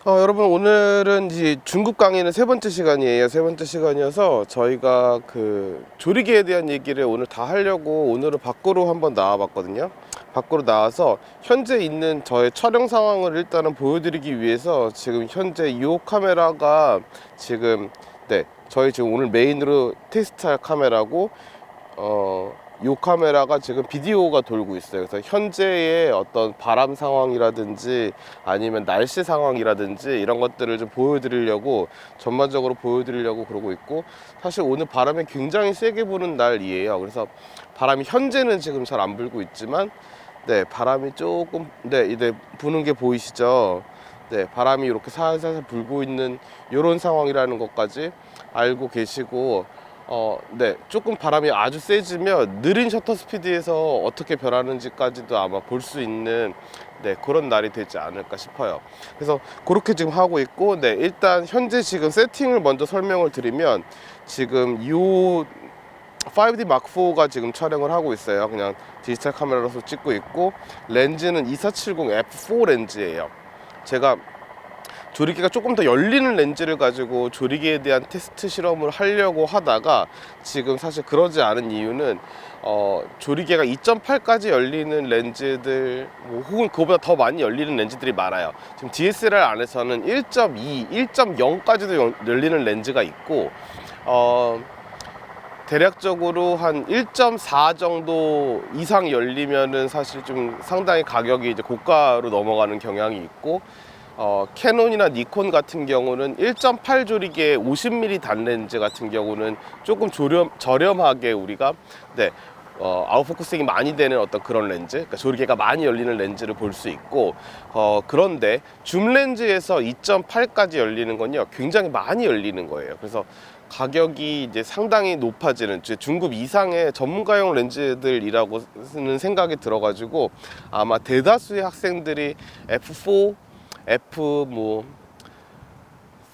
여러분, 오늘은 이제 중국 강의는 세 번째 시간이에요. 세 번째 시간이어서 저희가 그 조리개에 대한 얘기를 오늘 다 하려고 오늘은 밖으로 한번 나와 봤거든요. 밖으로 나와서 현재 있는 저의 촬영 상황을 일단은 보여드리기 위해서 지금 현재 이 카메라가 지금 저희 지금 오늘 메인으로 테스트할 카메라고 이 카메라가 지금 비디오가 돌고 있어요. 그래서 현재의 어떤 바람 상황이라든지 아니면 날씨 상황이라든지 이런 것들을 좀 보여드리려고, 전반적으로 보여드리려고 그러고 있고, 사실 오늘 바람이 굉장히 세게 부는 날이에요. 그래서 바람이 현재는 지금 잘 안 불고 있지만 바람이 조금 이제 부는 게 보이시죠? 바람이 이렇게 살살 불고 있는 이런 상황이라는 것까지 알고 계시고, 조금 바람이 아주 세지면 느린 셔터 스피드에서 어떻게 변하는지까지도 아마 볼 수 있는 그런 날이 되지 않을까 싶어요. 그래서 그렇게 지금 하고 있고, 일단 현재 지금 세팅을 먼저 설명을 드리면, 지금 요 5D Mark IV가 지금 촬영을 하고 있어요. 그냥 디지털 카메라로서 찍고 있고, 렌즈는 2470 F4 렌즈예요. 제가 조리개가 조금 더 열리는 렌즈를 가지고 조리개에 대한 테스트 실험을 하려고 하다가, 지금 사실 그러지 않은 이유는 조리개가 2.8까지 열리는 렌즈들, 혹은 그거보다 더 많이 열리는 렌즈들이 많아요. 지금 DSLR 안에서는 1.2, 1.0까지도 열리는 렌즈가 있고, 대략적으로 한 1.4 정도 이상 열리면은 사실 좀 상당히 가격이 이제 고가로 넘어가는 경향이 있고, 캐논이나 니콘 같은 경우는 1.8 조리개 50mm 단 렌즈 같은 경우는 조금 저렴하게 우리가 아웃포커싱이 많이 되는 어떤 그런 렌즈, 그러니까 조리개가 많이 열리는 렌즈를 볼 수 있고, 그런데 줌 렌즈에서 2.8까지 열리는 건요 굉장히 많이 열리는 거예요. 그래서 가격이 이제 상당히 높아지는, 중급 이상의 전문가용 렌즈들이라고는 생각이 들어가지고, 아마 대다수의 학생들이 F4, F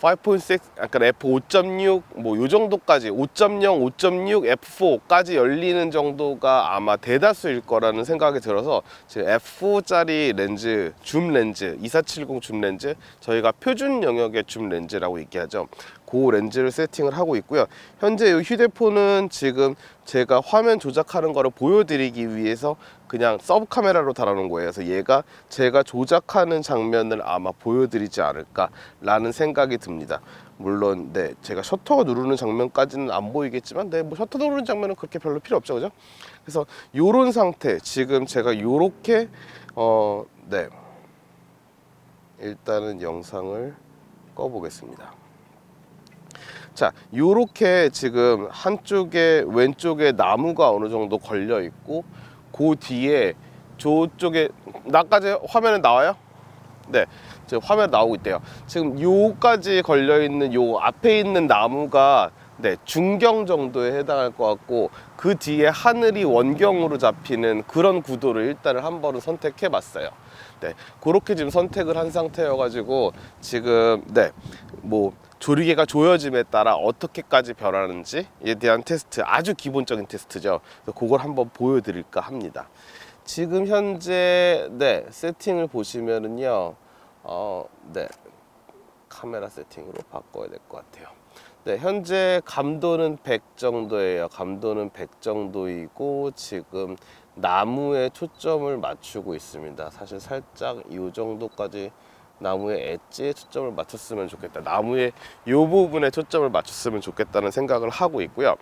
5.6, 약간 F5.6 요 정도까지, 5.0, 5.6, F4까지 열리는 정도가 아마 대다수일 거라는 생각이 들어서, 지금 F4짜리 렌즈, 줌 렌즈, 2470 줌 렌즈, 저희가 표준 영역의 줌 렌즈라고 얘기하죠. 그 렌즈를 세팅을 하고 있고요. 현재 이 휴대폰은 지금 제가 화면 조작하는 거를 보여드리기 위해서 그냥 서브 카메라로 달아놓은 거예요. 그래서 얘가 제가 조작하는 장면을 아마 보여드리지 않을까 라는 생각이 듭니다. 물론 제가 셔터 누르는 장면까지는 안 보이겠지만, 뭐 셔터 누르는 장면은 그렇게 별로 필요 없죠, 그죠? 그래서 요런 상태, 지금 제가 요렇게 일단은 영상을 꺼 보겠습니다. 자, 요렇게 지금 한쪽에, 왼쪽에 나무가 어느 정도 걸려 있고, 그 뒤에 저쪽에, 나까지 화면에 나와요? 지금 화면에 나오고 있대요. 지금 요까지 걸려 있는 요 앞에 있는 나무가 중경 정도에 해당할 것 같고, 그 뒤에 하늘이 원경으로 잡히는 그런 구도를 일단은 한 번은 선택해 봤어요. 그렇게 지금 선택을 한 상태여 가지고, 지금 조리개가 조여짐에 따라 어떻게까지 변하는지에 대한 테스트, 아주 기본적인 테스트죠. 그래서 그걸 한번 보여드릴까 합니다. 지금 현재 세팅을 보시면은요, 카메라 세팅으로 바꿔야 될 것 같아요. 현재 감도는 100 정도예요. 감도는 100 정도이고, 지금 나무에 초점을 맞추고 있습니다. 사실 살짝 이 정도까지 나무의 엣지에 초점을 맞췄으면 좋겠다, 나무의 이 부분에 초점을 맞췄으면 좋겠다는 생각을 하고 있고요.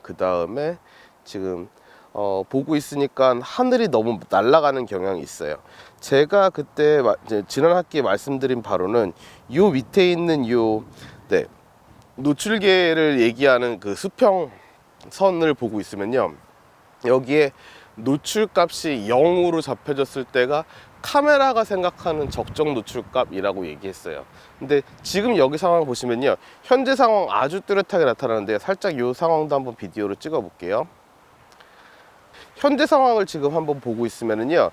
그 다음에 지금 보고 있으니까 하늘이 너무 날아가는 경향이 있어요. 제가 그때 지난 학기에 말씀드린 바로는 요 밑에 있는 요 노출계를 얘기하는 그 수평선을 보고 있으면요, 여기에 노출값이 0으로 잡혀졌을 때가 카메라가 생각하는 적정 노출값이라고 얘기했어요. 근데 지금 여기 상황 보시면요, 현재 상황 아주 뚜렷하게 나타나는데, 살짝 이 상황도 한번 비디오로 찍어 볼게요. 현재 상황을 지금 한번 보고 있으면은요,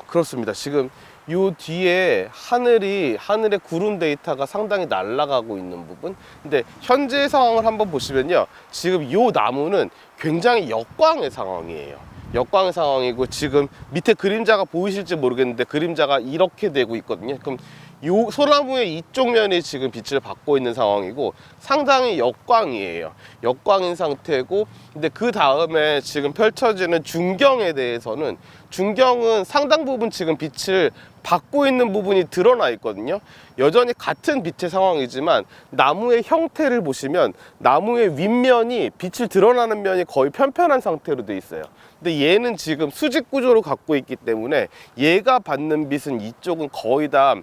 그렇습니다. 지금 요 뒤에 하늘의 구름 데이터가 상당히 날아가고 있는 부분. 근데 현재 상황을 한번 보시면요, 지금 요 나무는 굉장히 역광의 상황이에요. 역광의 상황이고, 지금 밑에 그림자가 보이실지 모르겠는데 그림자가 이렇게 되고 있거든요. 그럼 요 소나무의 이쪽 면이 지금 빛을 받고 있는 상황이고 상당히 역광이에요. 역광인 상태고, 근데 그 다음에 지금 펼쳐지는 중경에 대해서는, 중경은 상당 부분 지금 빛을 받고 있는 부분이 드러나 있거든요. 여전히 같은 빛의 상황이지만 나무의 형태를 보시면 나무의 윗면이 빛을 드러나는 면이 거의 편편한 상태로 돼 있어요. 근데 얘는 지금 수직 구조로 갖고 있기 때문에 얘가 받는 빛은 이쪽은 거의 다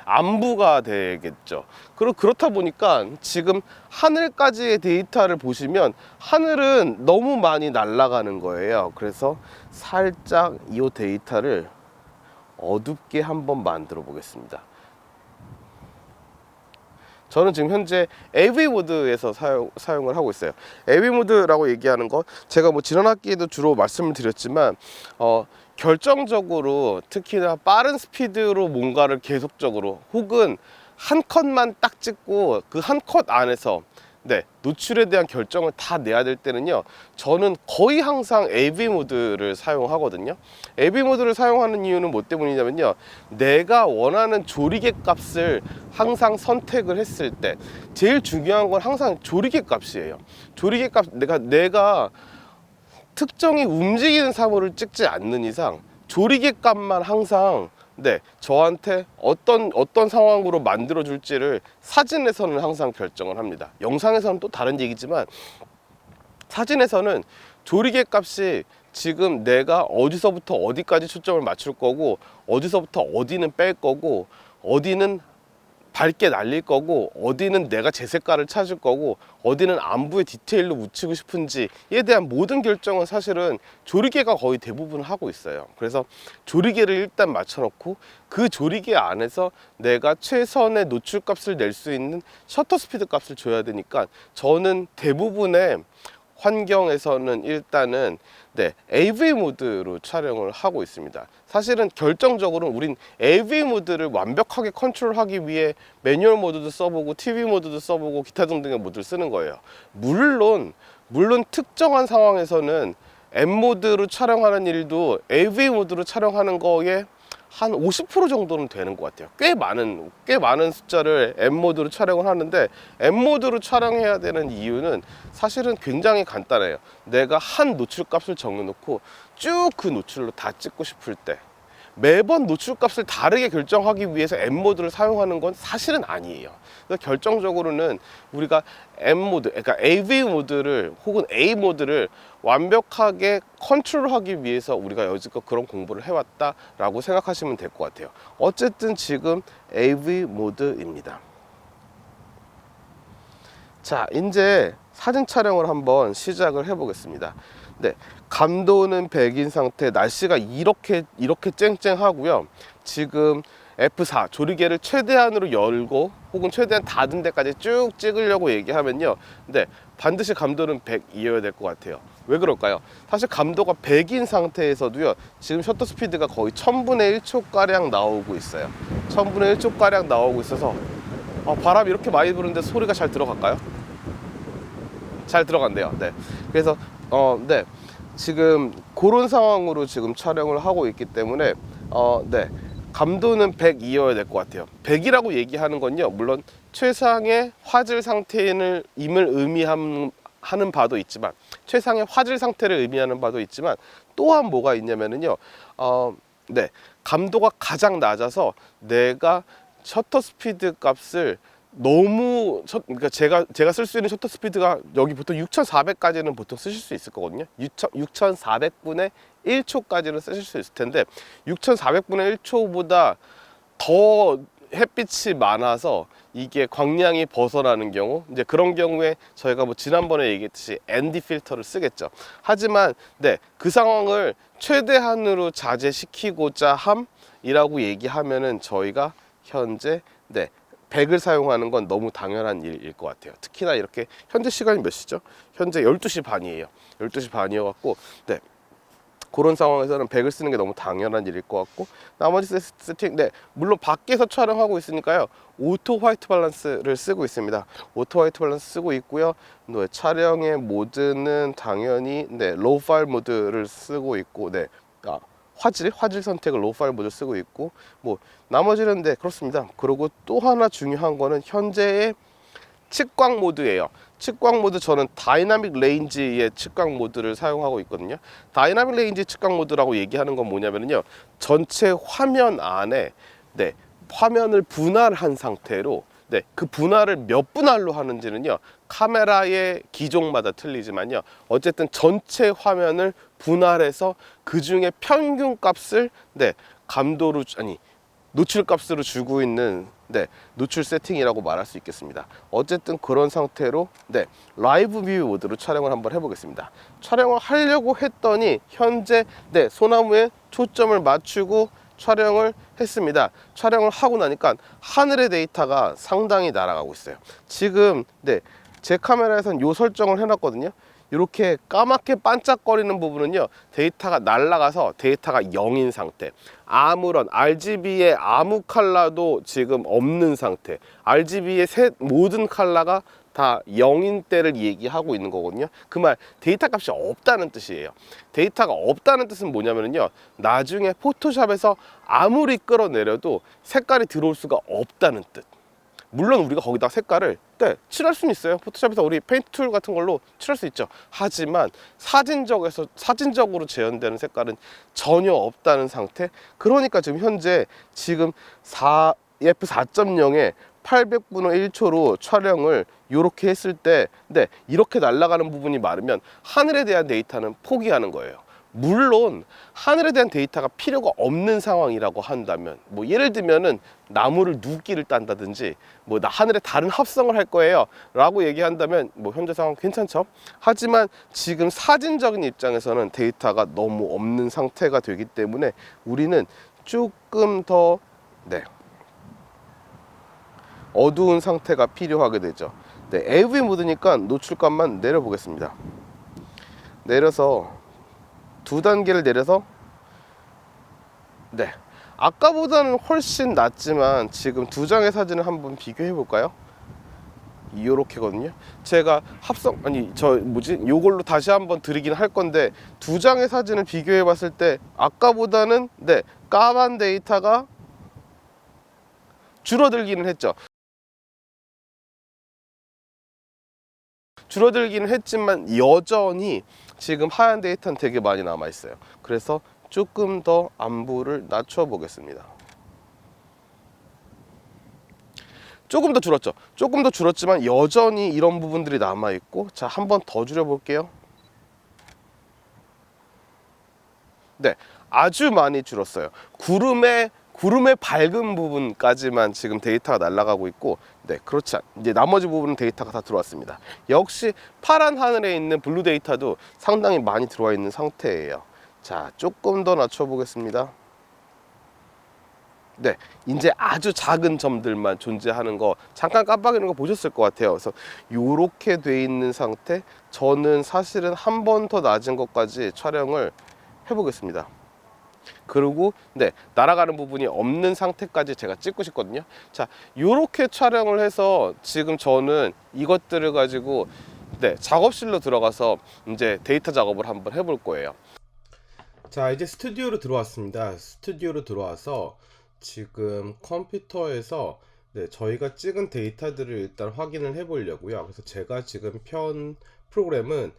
안부가 되겠죠. 그렇다 보니까 지금 하늘까지의 데이터를 보시면 하늘은 너무 많이 날아가는 거예요. 그래서 살짝 이 데이터를 어둡게 한번 만들어 보겠습니다. 저는 지금 현재 AV 모드에서 사용을 하고 있어요. AV 모드라고 얘기하는 건 제가 뭐 지난 학기에도 주로 말씀을 드렸지만 결정적으로 특히나 빠른 스피드로 뭔가를 계속적으로, 혹은 한 컷만 딱 찍고 그 한 컷 안에서 노출에 대한 결정을 다 내야 될 때는요, 저는 거의 항상 AV 모드를 사용하거든요. AV 모드를 사용하는 이유는 뭐 때문이냐면요, 내가 원하는 조리개 값을 항상 선택을 했을 때 제일 중요한 건 항상 조리개 값이에요. 조리개 값, 내가 특정히 움직이는 사물을 찍지 않는 이상 조리개 값만 항상 저한테 어떤 상황으로 만들어 줄지를 사진에서는 항상 결정을 합니다. 영상에서는 또 다른 얘기지만 사진에서는 조리개 값이 지금 내가 어디서부터 어디까지 초점을 맞출 거고, 어디서부터 어디는 뺄 거고, 어디는 밝게 날릴 거고, 어디는 내가 제 색깔을 찾을 거고, 어디는 안부의 디테일로 묻히고 싶은지에 대한 모든 결정은 사실은 조리개가 거의 대부분 하고 있어요. 그래서 조리개를 일단 맞춰놓고 그 조리개 안에서 내가 최선의 노출 값을 낼 수 있는 셔터 스피드 값을 줘야 되니까, 저는 대부분의 환경에서는 일단은 AV 모드로 촬영을 하고 있습니다. 사실은 결정적으로 우린 AV 모드를 완벽하게 컨트롤하기 위해 매뉴얼 모드도 써보고 TV 모드도 써보고 기타 등등의 모드를 쓰는 거예요. 물론 특정한 상황에서는 M 모드로 촬영하는 일도 AV 모드로 촬영하는 거에 한 50% 정도는 되는 것 같아요. 꽤 많은 숫자를 M 모드로 촬영을 하는데, M 모드로 촬영해야 되는 이유는 사실은 굉장히 간단해요. 내가 한 노출 값을 정해놓고 쭉 그 노출로 다 찍고 싶을 때 매번 노출값을 다르게 결정하기 위해서 M 모드를 사용하는 건 사실은 아니에요. 그래서 결정적으로는 우리가 M 모드, 그러니까 AV 모드를 혹은 A 모드를 완벽하게 컨트롤하기 위해서 우리가 여지껏 그런 공부를 해왔다라고 생각하시면 될 것 같아요. 어쨌든 지금 AV 모드입니다. 자, 이제 사진 촬영을 한번 시작을 해보겠습니다. 감도는 100인 상태, 날씨가 이렇게 쨍쨍하고요. 지금 F4 조리개를 최대한으로 열고 혹은 최대한 닫은 데까지 쭉 찍으려고 얘기하면요, 반드시 감도는 100이어야 될 것 같아요. 왜 그럴까요? 사실 감도가 100인 상태에서도요, 지금 셔터 스피드가 거의 1000분의 1초가량 나오고 있어요. 1000분의 1초가량 나오고 있어서 바람이 이렇게 많이 부는데 소리가 잘 들어갈까요? 잘 들어간대요. 그래서 지금 그런 상황으로 지금 촬영을 하고 있기 때문에 감도는 100이어야 될 것 같아요. 100이라고 얘기하는 건요, 물론 최상의 화질 상태임을 의미하는 바도 있지만, 최상의 화질 상태를 의미하는 바도 있지만, 또한 뭐가 있냐면은요, 감도가 가장 낮아서 내가 셔터 스피드 값을 그러니까 제가 쓸 수 있는 셔터 스피드가 여기 보통 6400까지는 보통 쓰실 수 있을 거거든요. 6400분의 1초까지는 쓰실 수 있을 텐데, 6400분의 1초보다 더 햇빛이 많아서 이게 광량이 벗어나는 경우, 이제 그런 경우에 저희가 뭐 지난번에 얘기했듯이 ND 필터를 쓰겠죠. 하지만 그 상황을 최대한으로 자제시키고자 함이라고 얘기하면은 저희가 현재 100을 사용하는 건 너무 당연한 일일 것 같아요. 특히나 이렇게 현재 시간이 몇 시죠? 현재 12시 반이에요. 12시 반이어갖고 그런 상황에서는 100을 쓰는 게 너무 당연한 일일 것 같고, 나머지 세팅, 네, 물론 밖에서 촬영하고 있으니까요, 오토 화이트 밸런스를 쓰고 있습니다. 오토 화이트 밸런스 쓰고 있고요. 네, 촬영의 모드는 당연히 네, 로우 파일 모드를 쓰고 있고, 네, 화질 선택을 로우 파일 모드 쓰고 있고, 뭐 나머지는 네, 그렇습니다. 그리고 또 하나 중요한 거는 현재의 측광 모드예요. 측광 모드, 저는 다이나믹 레인지의 측광 모드를 사용하고 있거든요. 다이나믹 레인지 측광 모드라고 얘기하는 건 뭐냐면요, 전체 화면 안에 네, 화면을 분할한 상태로, 네, 그 분할을 몇 분할로 하는지는요, 카메라의 기종마다 틀리지만요, 어쨌든 전체 화면을 분할해서 그 중에 평균 값을 네, 감도로 노출 값으로 주고 있는 네, 노출 세팅이라고 말할 수 있겠습니다. 어쨌든 그런 상태로 네, 라이브 뷰 모드로 촬영을 한번 해보겠습니다. 촬영을 하려고 했더니 현재 네, 소나무에 초점을 맞추고 촬영을 했습니다. 촬영을 하고 나니까 하늘의 데이터가 상당히 날아가고 있어요. 지금 네, 제 카메라에선 요 설정을 해놨거든요. 이렇게 까맣게 반짝거리는 부분은요, 데이터가 날아가서 데이터가 0인 상태, 아무런 RGB의 아무 컬러도 지금 없는 상태, RGB의 모든 컬러가 다 0인 때를 얘기하고 있는 거거든요. 그 말, 데이터 값이 없다는 뜻이에요. 데이터가 없다는 뜻은 뭐냐면요, 나중에 포토샵에서 아무리 끌어내려도 색깔이 들어올 수가 없다는 뜻. 물론 우리가 거기다 색깔을 네, 칠할 수는 있어요. 포토샵에서 우리 페인트 툴 같은 걸로 칠할 수 있죠. 하지만 사진적으로 재현되는 색깔은 전혀 없다는 상태. 그러니까 지금 현재 지금 f4.0에 800분의 1초로 촬영을 이렇게 했을 때 네, 이렇게 날아가는 부분이 많으면 하늘에 대한 데이터는 포기하는 거예요. 물론 하늘에 대한 데이터가 필요가 없는 상황이라고 한다면, 뭐 예를 들면은 나무를 눕기를 딴다든지, 뭐 하늘에 다른 합성을 할 거예요 라고 얘기한다면 뭐 현재 상황 괜찮죠. 하지만 지금 사진적인 입장에서는 데이터가 너무 없는 상태가 되기 때문에 우리는 조금 더 네, 어두운 상태가 필요하게 되죠. 네, AV 모드니까 노출값만 내려보겠습니다. 내려서 2단계를 내려서 네, 아까보다는 훨씬 낫지만 지금 2장의 사진을 한번 비교해 볼까요? 이렇게거든요. 제가 요걸로 다시 한번 드리긴 할 건데, 2장의 사진을 비교해 봤을 때 아까보다는 네, 까만 데이터가 줄어들기는 했죠. 줄어들기는 했지만 여전히 지금 하얀 데이터는 되게 많이 남아 있어요. 그래서 조금 더 안부를 낮춰 보겠습니다. 조금 더 줄었죠. 조금 더 줄었지만 여전히 이런 부분들이 남아 있고, 자, 한 번 더 줄여 볼게요. 네, 아주 많이 줄었어요. 구름의 밝은 부분까지만 지금 데이터가 날아가고 있고, 네, 그렇지 이제 나머지 부분은 데이터가 다 들어왔습니다. 역시 파란 하늘에 있는 블루 데이터도 상당히 많이 들어와 있는 상태예요. 자, 조금 더 낮춰 보겠습니다. 네, 이제 아주 작은 점들만 존재하는 거 잠깐 깜빡이는 거 보셨을 것 같아요. 그래서 요렇게 돼 있는 상태, 저는 사실은 한 번 더 낮은 것까지 촬영을 해보겠습니다. 그리고 네, 날아가는 부분이 없는 상태까지 제가 찍고 싶거든요. 자, 요렇게 촬영을 해서 지금 저는 이것들을 가지고 네, 작업실로 들어가서 이제 데이터 작업을 한번 해볼 거예요. 자, 이제 스튜디오로 들어왔습니다. 스튜디오로 들어와서 지금 컴퓨터에서 네, 저희가 찍은 데이터들을 일단 확인을 해 보려고요. 그래서 제가 지금 편 프로그램은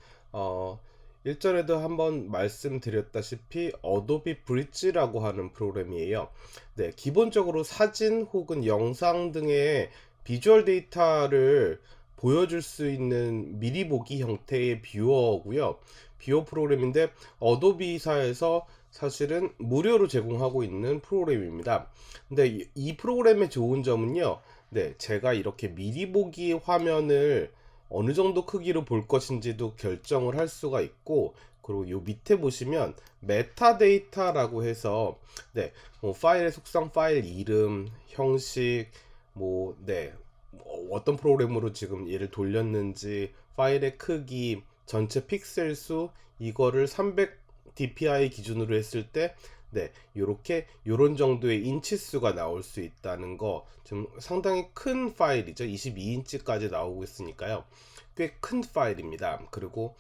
일전에도 한번 말씀드렸다시피 어도비 브릿지라고 하는 프로그램이에요. 네, 기본적으로 사진 혹은 영상 등의 비주얼 데이터를 보여줄 수 있는 미리 보기 형태의 뷰어고요. 뷰어 프로그램인데 어도비사에서 사실은 무료로 제공하고 있는 프로그램입니다. 근데 이 프로그램의 좋은 점은요, 네, 제가 이렇게 미리 보기 화면을 어느 정도 크기로 볼 것인지도 결정을 할 수가 있고, 그리고 요 밑에 보시면 메타데이터라고 해서 네, 뭐 파일의 속성, 파일 이름, 형식, 네, 어떤 프로그램으로 지금 얘를 돌렸는지, 파일의 크기, 전체 픽셀 수, 이거를 DPI 기준으로 했을 때 네, 요런 정도의 인치수가 나올 수 있다는 거, 좀 상당히 큰 파일이죠. 22인치까지 나오고 있으니까요. 꽤 큰 파일입니다. 그리고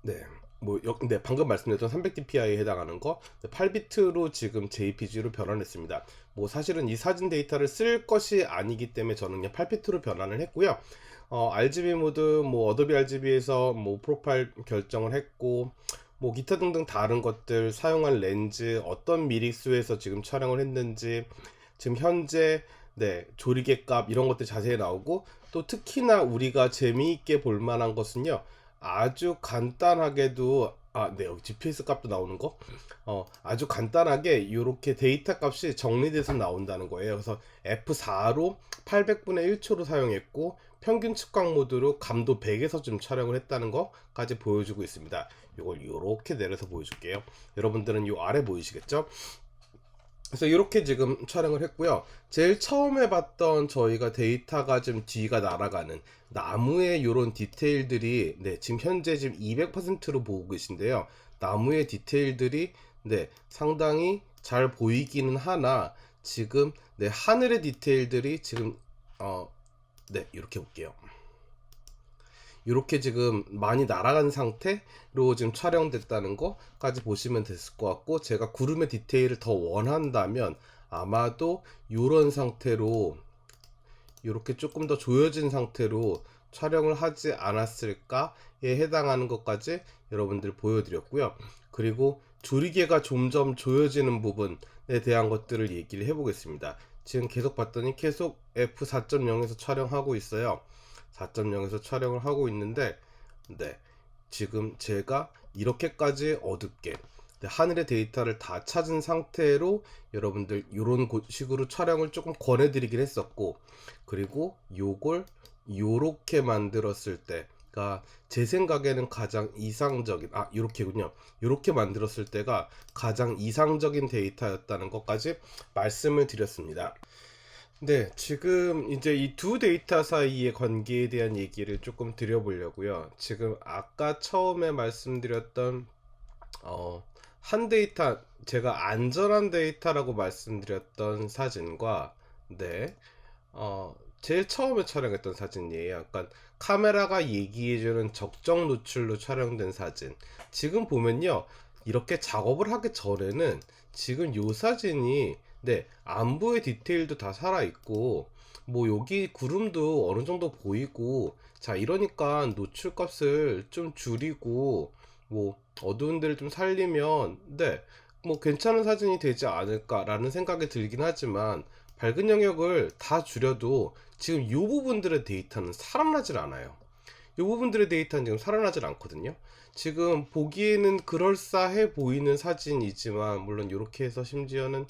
네. 네, 방금 말씀드렸던 300dpi에 해당하는 거 8비트로 지금 JPG로 변환했습니다. 사실은 이 사진 데이터를 쓸 것이 아니기 때문에 저는 그냥 8비트로 변환을 했고요. RGB 모드, 어도비 RGB에서 프로파일 결정을 했고, 기타 등등 다른 것들, 사용한 렌즈, 어떤 미리수에서 지금 촬영을 했는지, 지금 현재 조리개 값 이런 것들 자세히 나오고, 또 특히나 우리가 재미있게 볼 만한 것은요, 아주 간단하게도 여기 GPS 값도 나오는 거, 아주 간단하게 이렇게 데이터 값이 정리돼서 나온다는 거예요. 그래서 F4로 800분의 1초로 사용했고, 평균 측광 모드로 감도 100에서 좀 촬영을 했다는 거까지 보여주고 있습니다. 이걸 이렇게 내려서 보여줄게요. 여러분들은 이 아래 보이시겠죠? 그래서 이렇게 지금 촬영을 했고요. 제일 처음에 봤던 저희가 데이터가 좀 뒤가 날아가는 나무의 이런 디테일들이 지금 현재 지금 200%로 보고 계신데요. 나무의 디테일들이 상당히 잘 보이기는 하나, 지금 하늘의 디테일들이 지금 이렇게 볼게요. 이렇게 지금 많이 날아간 상태로 지금 촬영됐다는 거까지 보시면 됐을 것 같고, 제가 구름의 디테일을 더 원한다면 아마도 이런 상태로 이렇게 조금 더 조여진 상태로 촬영을 하지 않았을까에 해당하는 것까지 여러분들 보여드렸고요. 그리고 조리개가 점점 조여지는 부분에 대한 것들을 얘기를 해보겠습니다. 지금 계속 봤더니 계속 F4.0에서 촬영하고 있어요. 4.0에서 촬영을 하고 있는데, 지금 제가 이렇게까지 어둡게 하늘의 데이터를 다 찾은 상태로 여러분들 이런 식으로 촬영을 조금 권해드리긴 했었고, 그리고 요걸 요렇게 만들었을 때가 제 생각에는 가장 이상적인, 요렇게군요. 요렇게 만들었을 때가 가장 이상적인 데이터였다는 것까지 말씀을 드렸습니다. 네, 지금 이제 이 두 데이터 사이의 관계에 대한 얘기를 조금 드려보려고요. 지금 아까 처음에 말씀드렸던 한 데이터, 제가 안전한 데이터라고 말씀드렸던 사진과 제일 처음에 촬영했던 사진이에요. 약간 카메라가 얘기해주는 적정 노출로 촬영된 사진. 지금 보면요, 이렇게 작업을 하기 전에는 지금 요 사진이 안부의 디테일도 다 살아있고, 여기 구름도 어느 정도 보이고, 자, 이러니까 노출 값을 좀 줄이고, 어두운 데를 좀 살리면, 괜찮은 사진이 되지 않을까라는 생각이 들긴 하지만, 밝은 영역을 다 줄여도 지금 이 부분들의 데이터는 살아나질 않아요. 이 부분들의 데이터는 지금 살아나질 않거든요. 지금 보기에는 그럴싸해 보이는 사진이지만, 물론 이렇게 해서 심지어는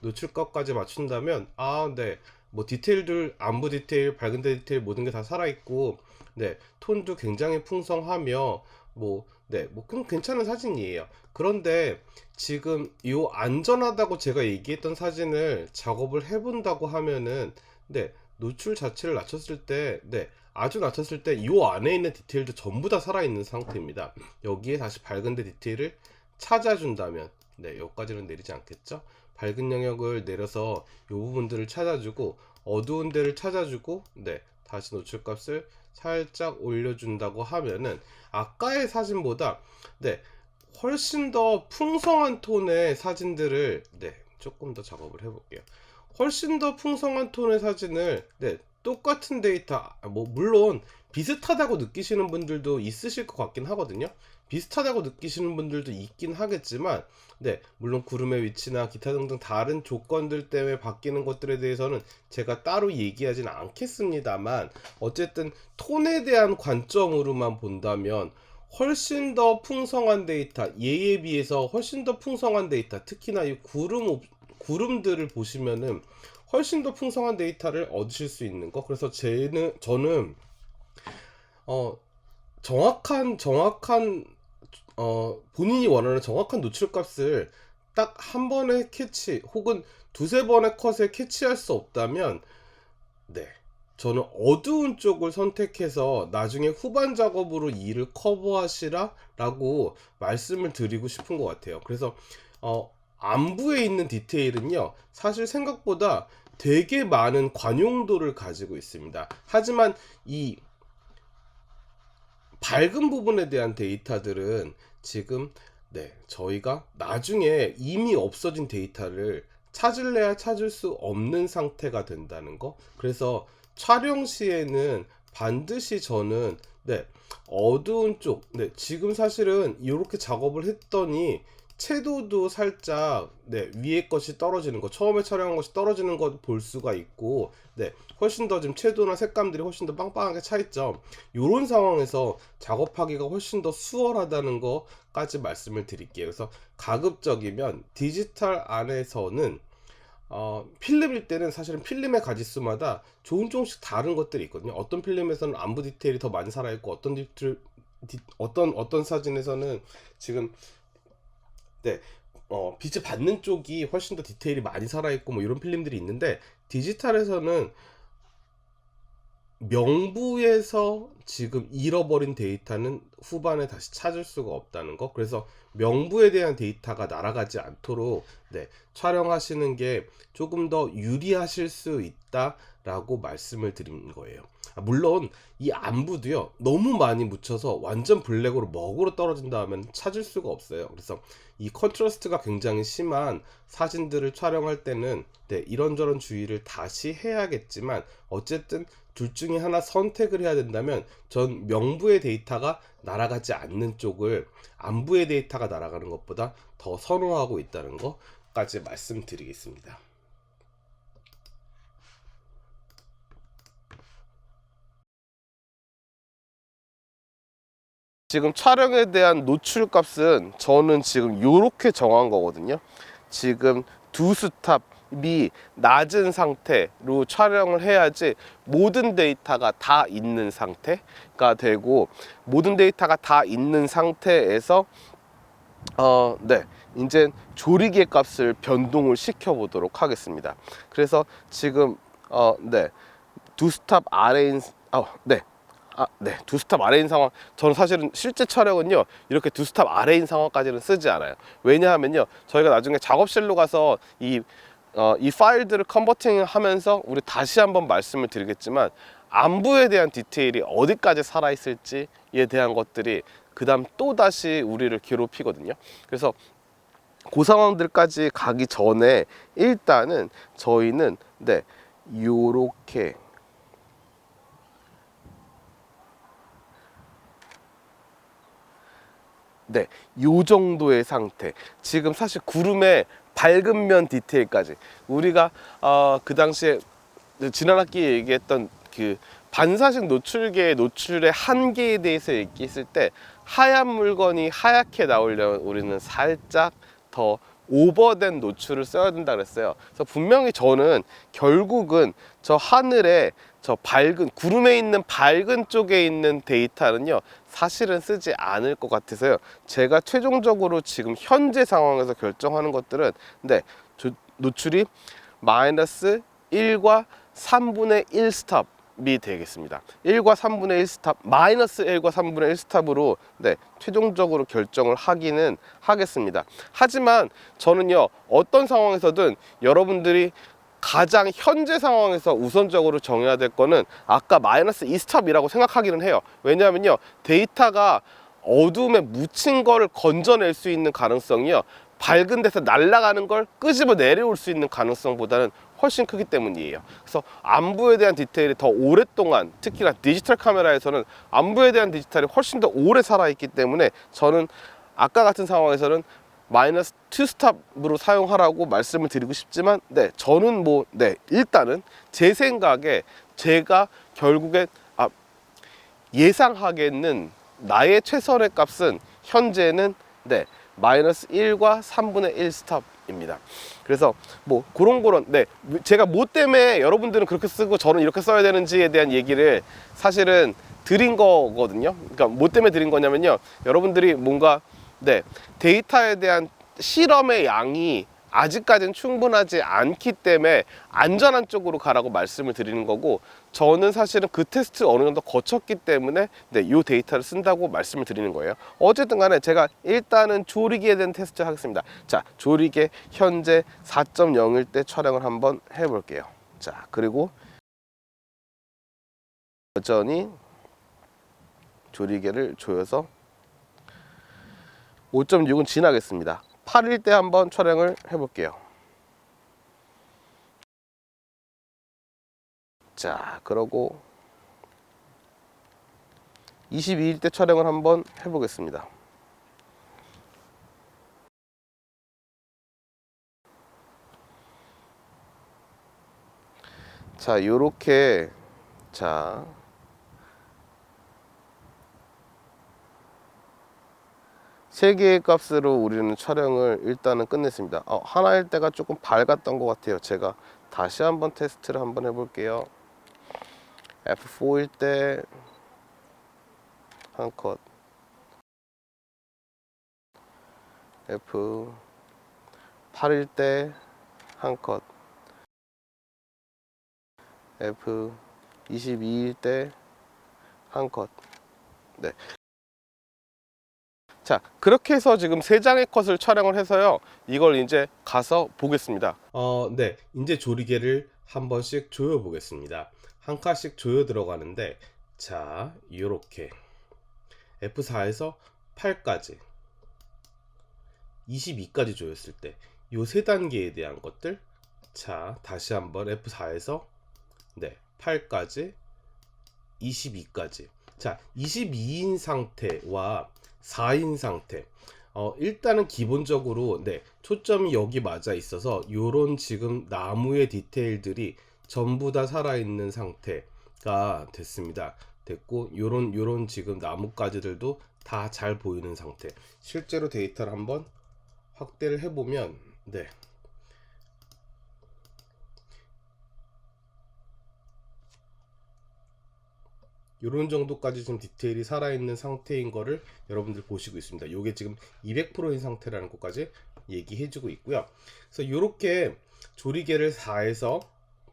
노출값까지 맞춘다면 디테일들, 안부 디테일, 밝은 디테일 모든 게 다 살아있고, 톤도 굉장히 풍성하며 그럼 괜찮은 사진이에요. 그런데 지금 이 안전하다고 제가 얘기했던 사진을 작업을 해본다고 하면은 노출 자체를 낮췄을 때 아주 낮췄을 때 이 안에 있는 디테일도 전부 다 살아있는 상태입니다. 여기에 다시 밝은 데 디테일을 찾아준다면 여기까지는 내리지 않겠죠. 밝은 영역을 내려서 이 부분들을 찾아주고, 어두운 데를 찾아주고, 다시 노출값을 살짝 올려준다고 하면은 아까의 사진보다 훨씬 더 풍성한 톤의 사진들을 조금 더 작업을 해볼게요. 훨씬 더 풍성한 톤의 사진을 똑같은 데이터, 물론 비슷하다고 느끼시는 분들도 있으실 것 같긴 하거든요. 비슷하다고 느끼시는 분들도 있긴 하겠지만, 물론 구름의 위치나 기타 등등 다른 조건들 때문에 바뀌는 것들에 대해서는 제가 따로 얘기하지는 않겠습니다만, 어쨌든 톤에 대한 관점으로만 본다면 훨씬 더 풍성한 데이터, 얘에 비해서 훨씬 더 풍성한 데이터, 특히나 이 구름들을 보시면은 훨씬 더 풍성한 데이터를 얻으실 수 있는 거. 그래서 저는 정확한 본인이 원하는 정확한 노출값을 딱 한 번에 캐치, 혹은 두세 번의 컷에 캐치할 수 없다면 저는 어두운 쪽을 선택해서 나중에 후반 작업으로 일을 커버하시라 라고 말씀을 드리고 싶은 것 같아요. 그래서 안부에 있는 디테일은요, 사실 생각보다 되게 많은 관용도를 가지고 있습니다. 하지만 이 밝은 부분에 대한 데이터들은 지금 저희가 나중에 이미 없어진 데이터를 찾을래야 찾을 수 없는 상태가 된다는 거. 그래서 촬영 시에는 반드시 저는 어두운 쪽, 지금 사실은 이렇게 작업을 했더니 채도도 살짝 위에 것이 떨어지는 거, 처음에 촬영한 것이 떨어지는 거 볼 수가 있고, 훨씬 더 지금 채도나 색감들이 훨씬 더 빵빵하게 차 있죠. 이런 상황에서 작업하기가 훨씬 더 수월하다는 거까지 말씀을 드릴게요. 그래서 가급적이면 디지털 안에서는 필름일 때는 사실은 필름의 가지수마다 조금씩 다른 것들이 있거든요. 어떤 필름에서는 안부 디테일이 더 많이 살아있고, 어떤 사진에서는 지금 빛을 받는 쪽이 훨씬 더 디테일이 많이 살아있고 뭐 이런 필름들이 있는데, 디지털에서는 명부에서 지금 잃어버린 데이터는 후반에 다시 찾을 수가 없다는 거. 그래서 명부에 대한 데이터가 날아가지 않도록 촬영하시는 게 조금 더 유리하실 수 있다라고 말씀을 드린 거예요. 물론 이 안부도요, 너무 많이 묻혀서 완전 블랙으로 먹으로 떨어진다 하면 찾을 수가 없어요. 그래서 이 컨트라스트가 굉장히 심한 사진들을 촬영할 때는 이런저런 주의를 다시 해야겠지만, 어쨌든 둘 중에 하나 선택을 해야 된다면 전 명부의 데이터가 날아가지 않는 쪽을 안부의 데이터가 날아가는 것보다 더 선호하고 있다는 것까지 말씀드리겠습니다. 지금 촬영에 대한 노출 값은 저는 지금 이렇게 정한 거거든요. 지금 두 스탑이 낮은 상태로 촬영을 해야지 모든 데이터가 다 있는 상태가 되고, 모든 데이터가 다 있는 상태에서 이제 조리개 값을 변동을 시켜 보도록 하겠습니다. 그래서 지금 두 스탑 아래인 두 스탑 아래인 상황, 저는 사실은 실제 촬영은요 이렇게 두 스탑 아래인 상황까지는 쓰지 않아요. 왜냐하면요, 저희가 나중에 작업실로 가서 이 파일들을 컨버팅 하면서 우리 다시 한번 말씀을 드리겠지만, 안부에 대한 디테일이 어디까지 살아있을지에 대한 것들이 그 다음 또 다시 우리를 괴롭히거든요. 그래서 그 상황들까지 가기 전에 일단은 저희는 요렇게 요 정도의 상태. 지금 사실 구름의 밝은 면 디테일까지 우리가 그 당시에 지난 학기에 얘기했던 그 반사식 노출계의 노출의 한계에 대해서 얘기했을 때, 하얀 물건이 하얗게 나오려면 우리는 살짝 더 오버된 노출을 써야 된다 그랬어요. 그래서 분명히 저는 결국은 저 하늘에 저 밝은 구름에 있는 밝은 쪽에 있는 데이터는요 사실은 쓰지 않을 것 같아서요, 제가 최종적으로 지금 현재 상황에서 결정하는 것들은 노출이 마이너스 1과 3분의 1 스탑이 되겠습니다. 1과 3분의 1 스탑, 마이너스 1과 3분의 1 스탑으로 최종적으로 결정을 하기는 하겠습니다. 하지만 저는요, 어떤 상황에서든 여러분들이 가장 현재 상황에서 우선적으로 정해야 될 거는 아까 마이너스 2 스탑이라고 생각하기는 해요. 왜냐하면요, 데이터가 어둠에 묻힌 거를 건져낼 수 있는 가능성이요, 밝은 데서 날아가는 걸 끄집어 내려올 수 있는 가능성보다는 훨씬 크기 때문이에요. 그래서 안부에 대한 디테일이 더 오랫동안, 특히나 디지털 카메라에서는 안부에 대한 디지털이 훨씬 더 오래 살아있기 때문에 저는 아까 같은 상황에서는 마이너스 2 스탑으로 사용하라고 말씀을 드리고 싶지만, 저는 일단은 제 생각에 제가 결국에 예상하기에는 나의 최선의 값은 현재는 마이너스 1과 3분의 1 스탑입니다. 그래서 그런 제가 뭐 때문에 여러분들은 그렇게 쓰고 저는 이렇게 써야 되는지에 대한 얘기를 사실은 드린 거거든요. 그러니까 뭐 때문에 드린 거냐면요, 여러분들이 뭔가 데이터에 대한 실험의 양이 아직까지는 충분하지 않기 때문에 안전한 쪽으로 가라고 말씀을 드리는 거고, 저는 사실은 그 테스트 어느 정도 거쳤기 때문에 이 데이터를 쓴다고 말씀을 드리는 거예요. 어쨌든 간에 제가 일단은 조리개에 대한 테스트 하겠습니다. 자, 조리개 현재 4.0일 때 촬영을 한번 해볼게요. 자, 그리고 여전히 조리개를 조여서 5.6은 지나겠습니다. 8일 때 한번 촬영을 해볼게요. 자, 그러고 22일 때 촬영을 한번 해보겠습니다. 자, 요렇게, 자, 세 개의 값으로 우리는 촬영을 일단은 끝냈습니다. 하나일 때가 조금 밝았던 것 같아요. 제가 다시 한번 테스트를 한번 해볼게요. F4일 때 한 컷, F8일 때 한 컷, F22일 때 한 컷. 네. 자, 그렇게 해서 지금 세 장의 컷을 촬영을 해서요, 이걸 이제 가서 보겠습니다. 네, 이제 조리개를 한 번씩 조여 보겠습니다. 한 칸씩 조여 들어가는데, 자, 요렇게 F4에서 8까지 22까지 조였을 때 요 세 단계에 대한 것들, 자, 다시 한번 F4에서 8까지 22까지. 자, 22인 상태와 4인 상태. 일단은 기본적으로 초점이 여기 맞아 있어서 요런 지금 나무의 디테일들이 전부 다 살아있는 상태가 됐습니다. 됐고, 요런 지금 나뭇가지들도 다 잘 보이는 상태. 실제로 데이터를 한번 확대를 해보면, 요런 정도까지 좀 디테일이 살아있는 상태인 거를 여러분들 보시고 있습니다. 요게 지금 200%인 상태라는 것까지 얘기해주고 있고요. 그래서 요렇게 조리개를 4에서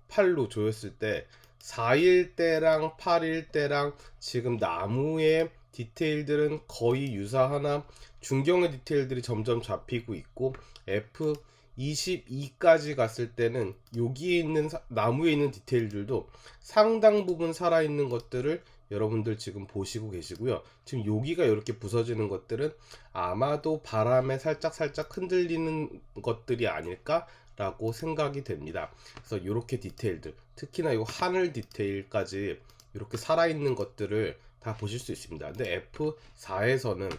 8로 조였을 때 4일 때랑 8일 때랑 지금 나무의 디테일들은 거의 유사하나 중경의 디테일들이 점점 잡히고 있고, F22까지 갔을 때는 여기에 있는 나무에 있는 디테일들도 상당 부분 살아있는 것들을 여러분들 지금 보시고 계시고요. 지금 여기가 이렇게 부서지는 것들은 아마도 바람에 살짝 흔들리는 것들이 아닐까 라고 생각이 됩니다. 그래서 이렇게 디테일들, 특히나 이 하늘 디테일까지 이렇게 살아있는 것들을 다 보실 수 있습니다. 근데 F4에서는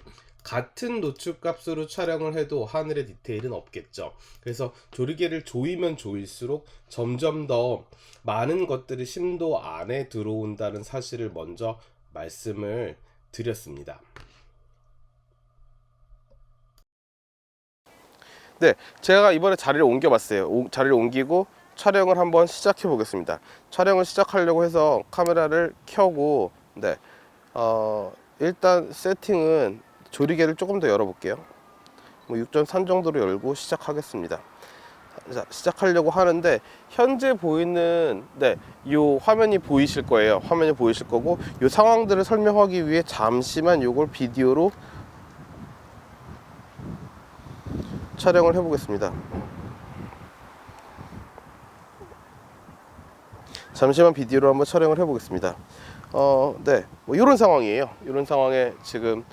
같은 노출값으로 촬영을 해도 하늘의 디테일은 없겠죠. 그래서 조리개를 조이면 조일수록 점점 더 많은 것들이 심도 안에 들어온다는 사실을 먼저 말씀을 드렸습니다. 네, 제가 이번에 자리를 옮겨봤어요. 자리를 옮기고 촬영을 한번 시작해 보겠습니다. 촬영을 시작하려고 해서 카메라를 켜고, 일단 세팅은 조리개를 조금 더 열어볼게요. 6.3 정도로 열고 시작하겠습니다. 자, 시작하려고 하는데 현재 보이는 요 화면이 보이실 거예요. 화면이 보이실 거고, 요 상황들을 설명하기 위해 잠시만 요걸 비디오로 촬영을 해보겠습니다. 잠시만 비디오로 한번 촬영을 해보겠습니다. 뭐 이런 상황이에요. 이런 상황에 지금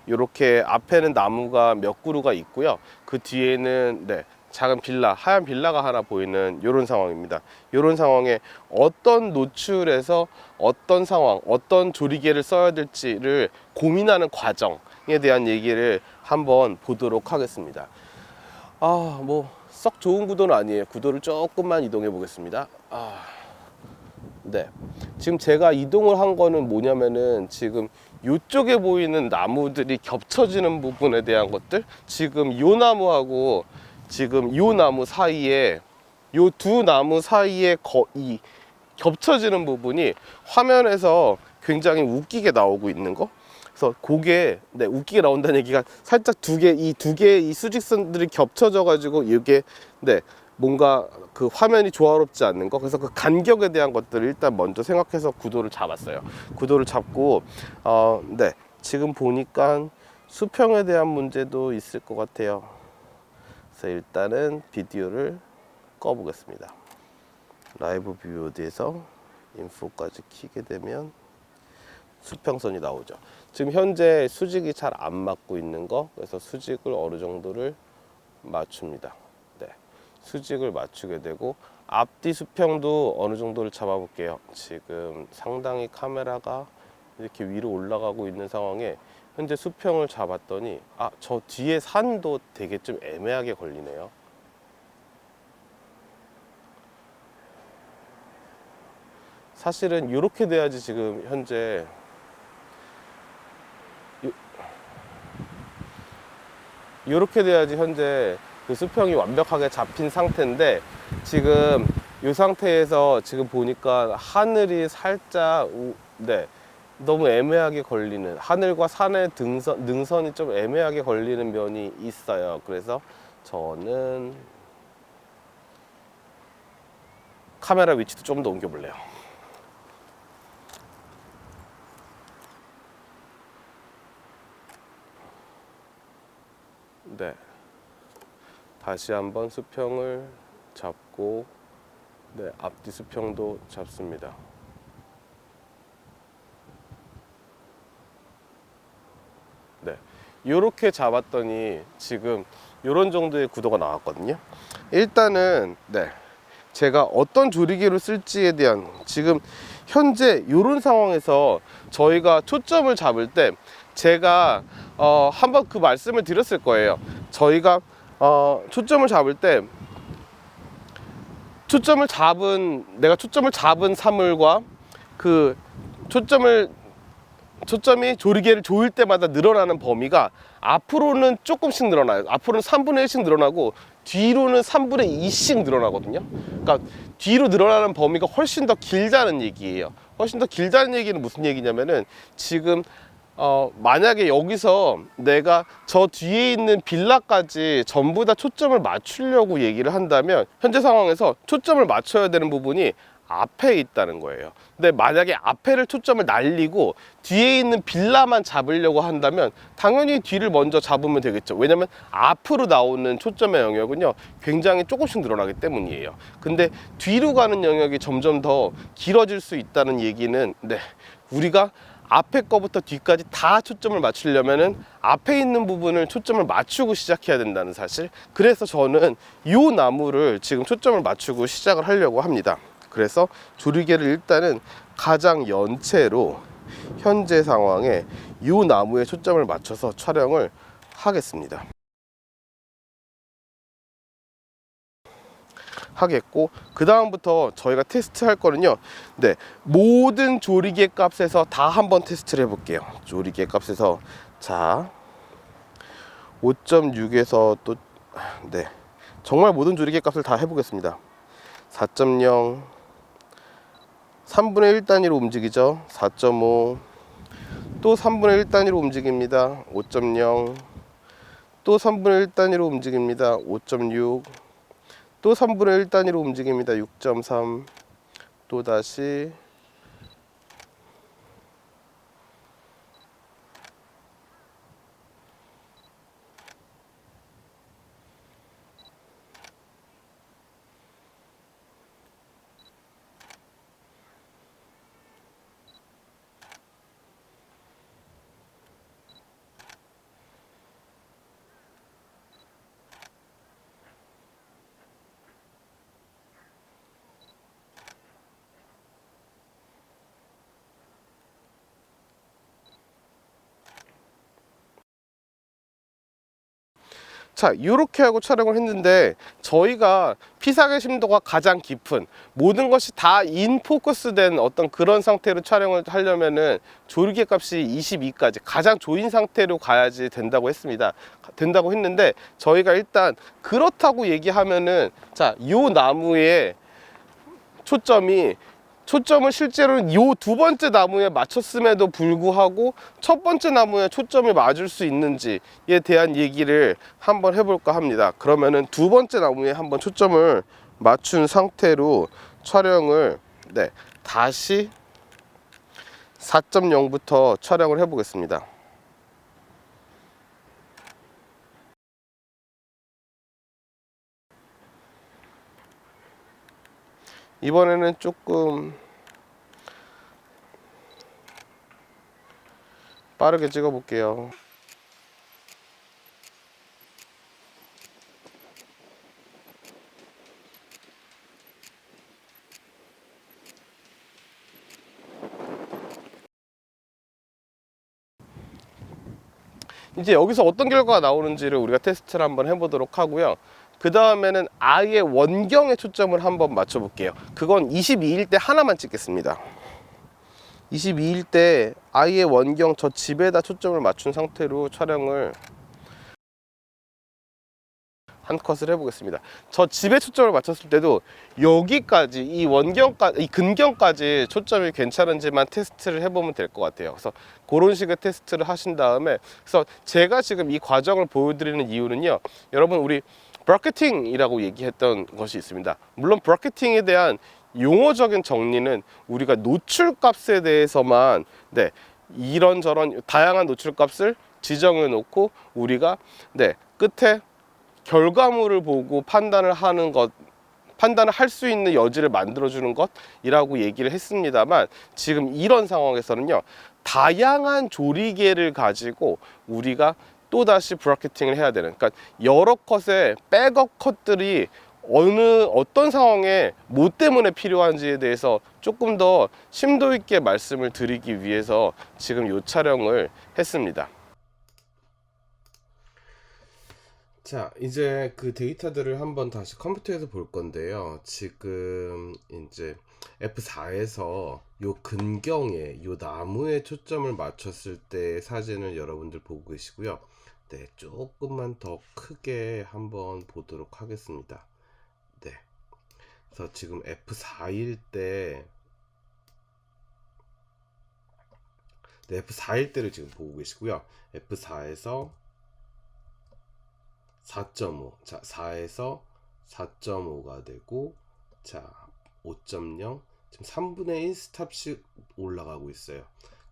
이렇게 앞에는 나무가 몇 그루가 있고요. 그 뒤에는 작은 빌라, 하얀 빌라가 하나 보이는 이런 상황입니다. 이런 상황에 어떤 노출에서 어떤 상황, 어떤 조리개를 써야 될지를 고민하는 과정에 대한 얘기를 한번 보도록 하겠습니다. 뭐 썩 좋은 구도는 아니에요. 구도를 조금만 이동해 보겠습니다. 지금 제가 이동을 한 거는 뭐냐면은, 지금 이쪽에 보이는 나무들이 겹쳐지는 부분에 대한 것들, 지금 요 나무하고 지금 요 나무 사이에, 요 두 나무 사이에 이 겹쳐지는 부분이 화면에서 굉장히 웃기게 나오고 있는 거. 그래서 그게 네, 웃기게 나온다는 얘기가 살짝 이 두 개의 이 수직선들이 겹쳐져 가지고 이게 네, 뭔가 그 화면이 조화롭지 않는 거. 그래서 그 간격에 대한 것들을 일단 먼저 생각해서 구도를 잡았어요. 구도를 잡고 네, 지금 보니까 수평에 대한 문제도 있을 것 같아요. 그래서 일단은 비디오를 꺼 보겠습니다. 라이브 뷰어드에서 인포까지 키게 되면 수평선이 나오죠. 지금 현재 수직이 잘 안 맞고 있는 거, 그래서 수직을 어느 정도를 맞춥니다. 네, 수직을 맞추게 되고 앞뒤 수평도 어느 정도를 잡아 볼게요. 지금 상당히 카메라가 이렇게 위로 올라가고 있는 상황에 현재 수평을 잡았더니 저 뒤에 산도 되게 좀 애매하게 걸리네요. 사실은 이렇게 돼야지 지금 현재 이렇게 돼야지 현재 그 수평이 완벽하게 잡힌 상태인데, 지금 이 상태에서 지금 보니까 하늘이 살짝 네, 너무 애매하게 걸리는, 하늘과 산의 능선이 좀 애매하게 걸리는 면이 있어요. 그래서 저는 카메라 위치도 좀 더 옮겨 볼래요. 네, 다시 한번 수평을 잡고 네, 앞뒤 수평도 잡습니다. 네, 이렇게 잡았더니 지금 이런 정도의 구도가 나왔거든요. 일단은 네, 제가 어떤 조리개로 쓸지에 대한, 지금 현재 이런 상황에서 저희가 초점을 잡을 때 제가 한번 그 말씀을 드렸을 거예요. 저희가 초점을 잡을 때 내가 초점을 잡은 사물과 그 초점이 조리개를 조일 때마다 늘어나는 범위가 앞으로는 조금씩 늘어나요. 앞으로는 3분의 1씩 늘어나고 뒤로는 3분의 2씩 늘어나거든요. 그러니까 뒤로 늘어나는 범위가 훨씬 더 길다는 얘기예요. 훨씬 더 길다는 얘기는 무슨 얘기냐면은, 지금 만약에 여기서 내가 저 뒤에 있는 빌라까지 전부 다 초점을 맞추려고 얘기를 한다면, 현재 상황에서 초점을 맞춰야 되는 부분이 앞에 있다는 거예요. 근데 만약에 앞에를 초점을 날리고 뒤에 있는 빌라만 잡으려고 한다면 당연히 뒤를 먼저 잡으면 되겠죠. 왜냐면 앞으로 나오는 초점의 영역은요, 굉장히 조금씩 늘어나기 때문이에요. 근데 뒤로 가는 영역이 점점 더 길어질 수 있다는 얘기는, 네, 우리가 앞에 거부터 뒤까지 다 초점을 맞추려면은 앞에 있는 부분을 초점을 맞추고 시작해야 된다는 사실. 그래서 저는 이 나무를 지금 초점을 맞추고 시작을 하려고 합니다. 그래서 조리개를 일단은 가장 연체로 현재 상황에 이 나무에 초점을 맞춰서 촬영을 하겠습니다. 하겠고, 그 다음부터 저희가 테스트할 거는요, 네, 모든 조리개 값에서 다 한번 테스트를 해볼게요. 조리개 값에서 자 5.6에서 또 네, 정말 모든 조리개 값을 다 해보겠습니다. 4.0, 3분의 1 단위로 움직이죠. 4.5, 또 3분의 1 단위로 움직입니다. 5.0, 또 3분의 1 단위로 움직입니다. 5.6, 또 3분의 1 단위로 움직입니다. 6.3, 또 다시 자, 이렇게 하고 촬영을 했는데, 저희가 피사계 심도가 가장 깊은, 모든 것이 다 인포커스 된 어떤 그런 상태로 촬영을 하려면은 조리개 값이 22까지 가장 조인 상태로 가야지 된다고 했는데, 저희가 일단 그렇다고 얘기하면은, 자, 요 나무의 초점을 실제로는 요 두 번째 나무에 맞췄음에도 불구하고 첫 번째 나무에 초점이 맞을 수 있는지에 대한 얘기를 한번 해볼까 합니다. 그러면은 두 번째 나무에 한번 초점을 맞춘 상태로 촬영을 다시 4.0부터 촬영을 해 보겠습니다. 이번에는 조금 빠르게 찍어 볼게요. 이제 여기서 어떤 결과가 나오는지를 우리가 테스트를 한번 해보도록 하고요. 그 다음에는 아예 원경에 초점을 한번 맞춰 볼게요. 그건 22일 때 하나만 찍겠습니다. 22일 때 아예 원경 저 집에다 초점을 맞춘 상태로 촬영을 한 컷을 해보겠습니다. 저 집에 초점을 맞췄을 때도 여기까지 이 원경까지 이 근경까지 초점이 괜찮은지만 테스트를 해보면 될 것 같아요. 그래서 그런 식의 테스트를 하신 다음에, 그래서 제가 지금 이 과정을 보여드리는 이유는요, 여러분 우리 브라켓팅이라고 얘기했던 것이 있습니다. 물론 브라켓팅에 대한 용어적인 정리는 우리가 노출값에 대해서만 이런저런 다양한 노출값을 지정해 놓고 우리가 끝에 결과물을 보고 판단을 하는 것, 판단을 할 수 있는 여지를 만들어주는 것이라고 얘기를 했습니다만, 지금 이런 상황에서는요, 다양한 조리개를 가지고 우리가 또다시 브라켓팅을 해야 되는, 그러니까 여러 컷의 백업 컷들이 어떤 상황에 뭐 때문에 필요한지에 대해서 조금 더 심도 있게 말씀을 드리기 위해서 지금 이 촬영을 했습니다. 자, 이제 그 데이터들을 한번 다시 컴퓨터에서 볼 건데요. 지금 이제 F4에서 요 근경에 요 나무에 초점을 맞췄을 때 사진을 여러분들 보고 계시고요. 조금만 더 크게 한번 보도록 하겠습니다. 그래서 지금 F4일 때 F4일 때를 지금 보고 계시고요. F4에서 4.5, 자 4에서 4.5가 되고, 자 5.0, 지금 3분의 1 스탑씩 올라가고 있어요.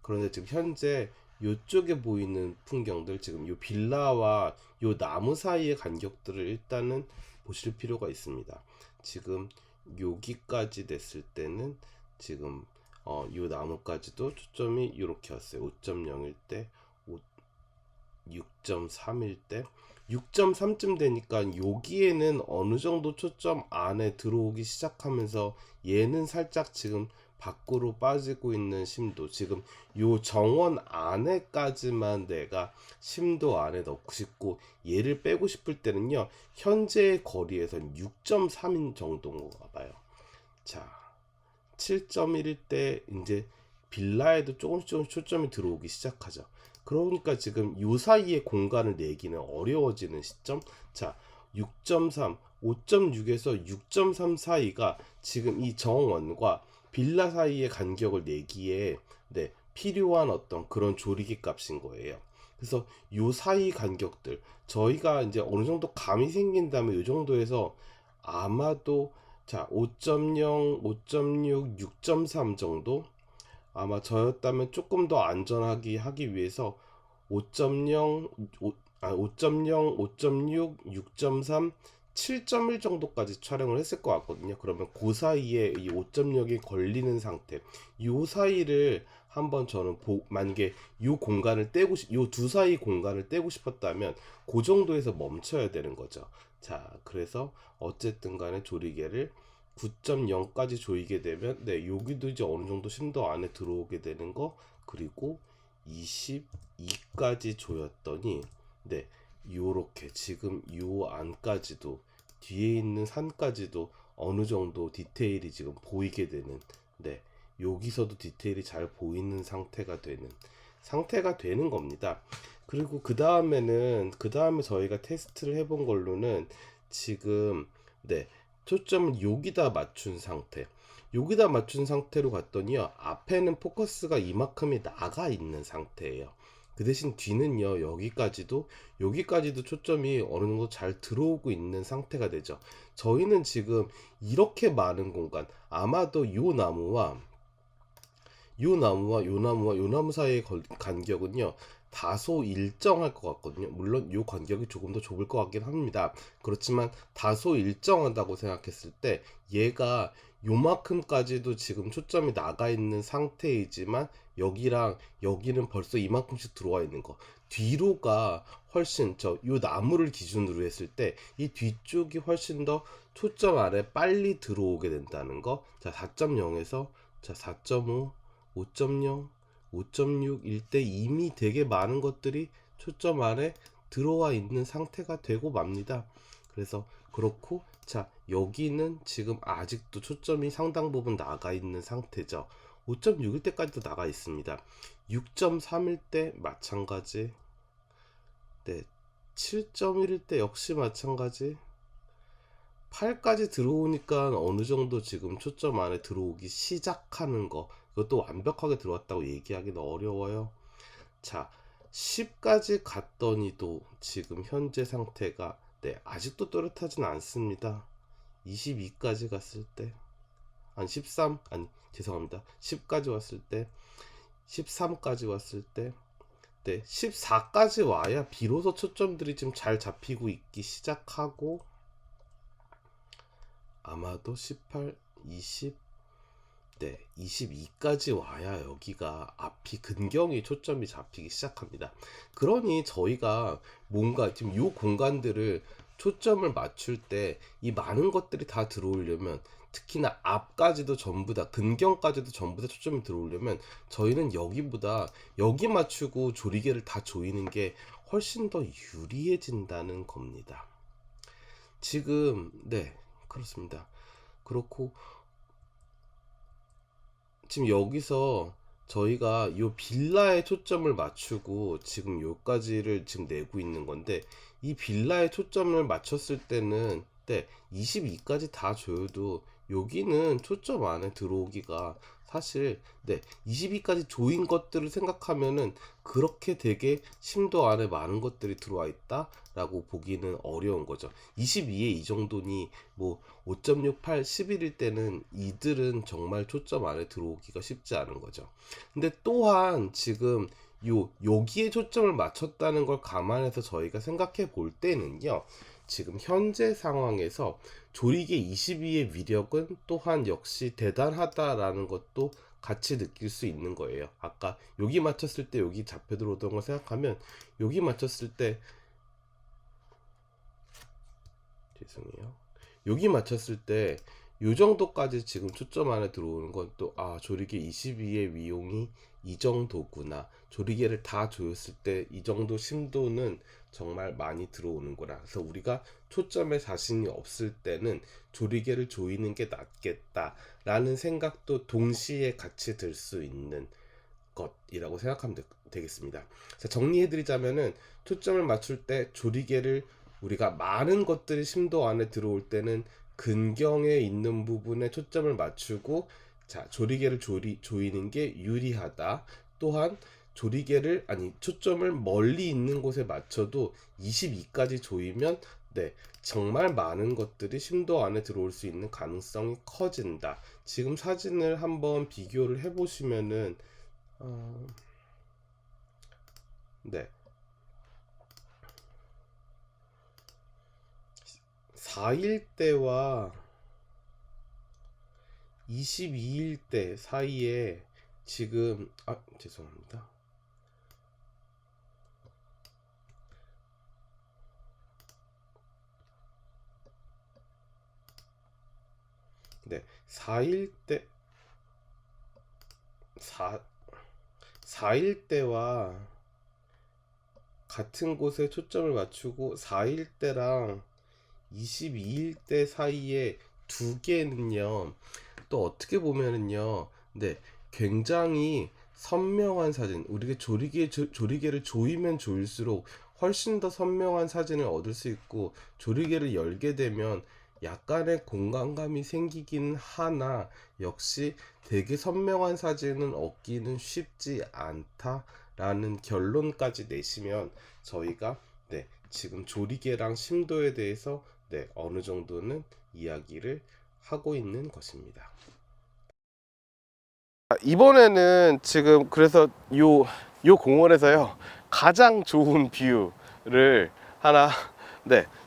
그런데 지금 현재 이쪽에 보이는 풍경들, 지금 요 빌라와 요 나무 사이의 간격들을 일단은 보실 필요가 있습니다. 지금 여기까지 됐을 때는 지금 요 나무까지도 초점이 이렇게 왔어요. 5.0일 때, 6.3일 때, 6.3쯤 되니까 여기에는 어느 정도 초점 안에 들어오기 시작하면서 얘는 살짝 지금 밖으로 빠지고 있는 심도, 지금 요 정원 안에까지만 내가 심도 안에 넣고 싶고, 얘를 빼고 싶을 때는요, 현재의 거리에선 6.3인 정도인가 봐요. 자 7.1일 때 이제 빌라에도 조금씩 초점이 들어오기 시작하죠. 그러니까 지금 요 사이의 공간을 내기는 어려워지는 시점. 자 6.3, 5.6에서 6.3 사이가 지금 이 정원과 빌라 사이의 간격을 내기에 필요한 어떤 그런 조리개 값인 거예요. 그래서 요 사이 간격들 저희가 이제 어느 정도 감이 생긴다면 이 정도에서 아마도 자 5.0, 5.6, 6.3 정도, 아마 저였다면 조금 더 안전하게 하기 위해서 5.0, 5.0, 5.6, 6.3, 7.1 정도까지 촬영을 했을 것 같거든요. 그러면 그 사이에 이 5.0이 걸리는 상태, 이 사이를 한번 저는 만약에 이 공간을 떼고 요 두 사이 공간을 떼고 싶었다면 그 정도에서 멈춰야 되는 거죠. 자 그래서 어쨌든 간에 조리개를 9.0까지 조이게 되면 여기도 이제 어느 정도 심도 안에 들어오게 되는 거, 그리고 22까지 조였더니 요렇게 지금 요 안까지도, 뒤에 있는 산까지도 어느 정도 디테일이 지금 보이게 되는, 여기서도 디테일이 잘 보이는 상태가 되는 겁니다. 그리고 그 다음에 저희가 테스트를 해본 걸로는 지금 초점을 여기다 맞춘 상태, 여기다 맞춘 상태로 갔더니요, 앞에는 포커스가 이만큼이 나가 있는 상태예요. 그 대신 뒤는요, 여기까지도 초점이 어느 정도 잘 들어오고 있는 상태가 되죠. 저희는 지금 이렇게 많은 공간, 아마도 요 나무 사이의 간격은요, 다소 일정할 것 같거든요. 물론 요 간격이 조금 더 좁을 것 같긴 합니다. 그렇지만 다소 일정하다고 생각했을 때 얘가 요만큼까지도 지금 초점이 나가 있는 상태이지만 여기랑 여기는 벌써 이만큼씩 들어와 있는 거, 뒤로가 훨씬, 요 나무를 기준으로 했을 때 이 뒤쪽이 훨씬 더 초점 안에 빨리 들어오게 된다는 거. 자, 4.0에서 자 4.5, 5.0, 5.6일 때 이미 되게 많은 것들이 초점 안에 들어와 있는 상태가 되고 맙니다. 그래서 그렇고, 자, 여기는 지금 아직도 초점이 상당 부분 나가 있는 상태죠. 5.6일 때까지도 나가 있습니다. 6.3일 때 마찬가지. 네, 7.1일 때 역시 마찬가지. 8까지 들어오니까 어느 정도 지금 초점 안에 들어오기 시작하는 거, 그것도 완벽하게 들어왔다고 얘기하기는 어려워요. 자, 10까지 갔더니도 지금 현재 상태가, 네, 아직도 또렷하진 않습니다. 22까지 갔을 때, 아니 13, 아니 죄송합니다, 10까지 왔을 때, 13까지 왔을 때, 네, 14까지 와야 비로소 초점들이 좀 잘 잡히고 있기 시작하고, 아마도 18, 20, 네, 22까지 와야 여기가 앞이 근경이 초점이 잡히기 시작합니다. 그러니 저희가 뭔가 지금 이 공간들을 초점을 맞출 때 이 많은 것들이 다 들어오려면, 특히나 앞까지도 전부 다, 근경까지도 전부 다 초점이 들어오려면 저희는 여기보다 여기 맞추고 조리개를 다 조이는 게 훨씬 더 유리해진다는 겁니다. 지금, 네, 그렇습니다. 그렇고 지금 여기서 저희가 이 빌라에 초점을 맞추고 지금 요까지를 지금 내고 있는 건데, 이 빌라에 초점을 맞췄을 때는, 네, 22까지 다 줘도 여기는 초점 안에 들어오기가 사실, 네, 22까지 조인 것들을 생각하면은 그렇게 되게 심도 안에 많은 것들이 들어와 있다 라고 보기는 어려운 거죠. 22에 이 정도니 뭐 5.68, 11일 때는 이들은 정말 초점 안에 들어오기가 쉽지 않은 거죠. 근데 또한 지금 여기에 초점을 맞췄다는 걸 감안해서 저희가 생각해 볼 때는요, 지금 현재 상황에서 조리개 22의 위력은 또한 역시 대단하다라는 것도 같이 느낄 수 있는 거예요. 아까 여기 맞췄을 때 여기 잡혀 들어오던 걸 생각하면, 여기 맞췄을 때, 죄송해요, 여기 맞췄을 때 요 정도까지 지금 초점 안에 들어오는 건 또, 아, 조리개 22의 위용이 이 정도구나, 조리개를 다 조였을 때 이 정도 심도는 정말 많이 들어오는구나. 그래서 우리가 초점에 자신이 없을 때는 조리개를 조이는 게 낫겠다 라는 생각도 동시에 같이 들 수 있는 것이라고 생각하면 되겠습니다. 자, 정리해드리자면은, 초점을 맞출 때 조리개를, 우리가 많은 것들이 심도 안에 들어올 때는 근경에 있는 부분에 초점을 맞추고, 자, 조리개를 조이는 게 유리하다. 또한 조리개를, 아니, 초점을 멀리 있는 곳에 맞춰도 22까지 조이면, 네, 정말 많은 것들이 심도 안에 들어올 수 있는 가능성이 커진다. 지금 사진을 한번 비교를 해보시면은, 네, 4일 때와 22일 때 사이에 지금, 죄송합니다. 네, 4일 때, 4일 때와 같은 곳에 초점을 맞추고 4일 때랑 22일 때 사이에 두 개는요, 또 어떻게 보면은요, 네, 굉장히 선명한 사진, 우리가 조리개를 조이면 조일수록 훨씬 더 선명한 사진을 얻을 수 있고, 조리개를 열게 되면 약간의 공간감이 생기긴 하나 역시 되게 선명한 사진은 얻기는 쉽지 않다라는 결론까지 내시면 저희가 지금 조리개랑 심도에 대해서 어느 정도는 이야기를 하고 있는 것입니다. 이번에는 지금 그래서 요 공원에서요 가장 좋은 뷰를 하나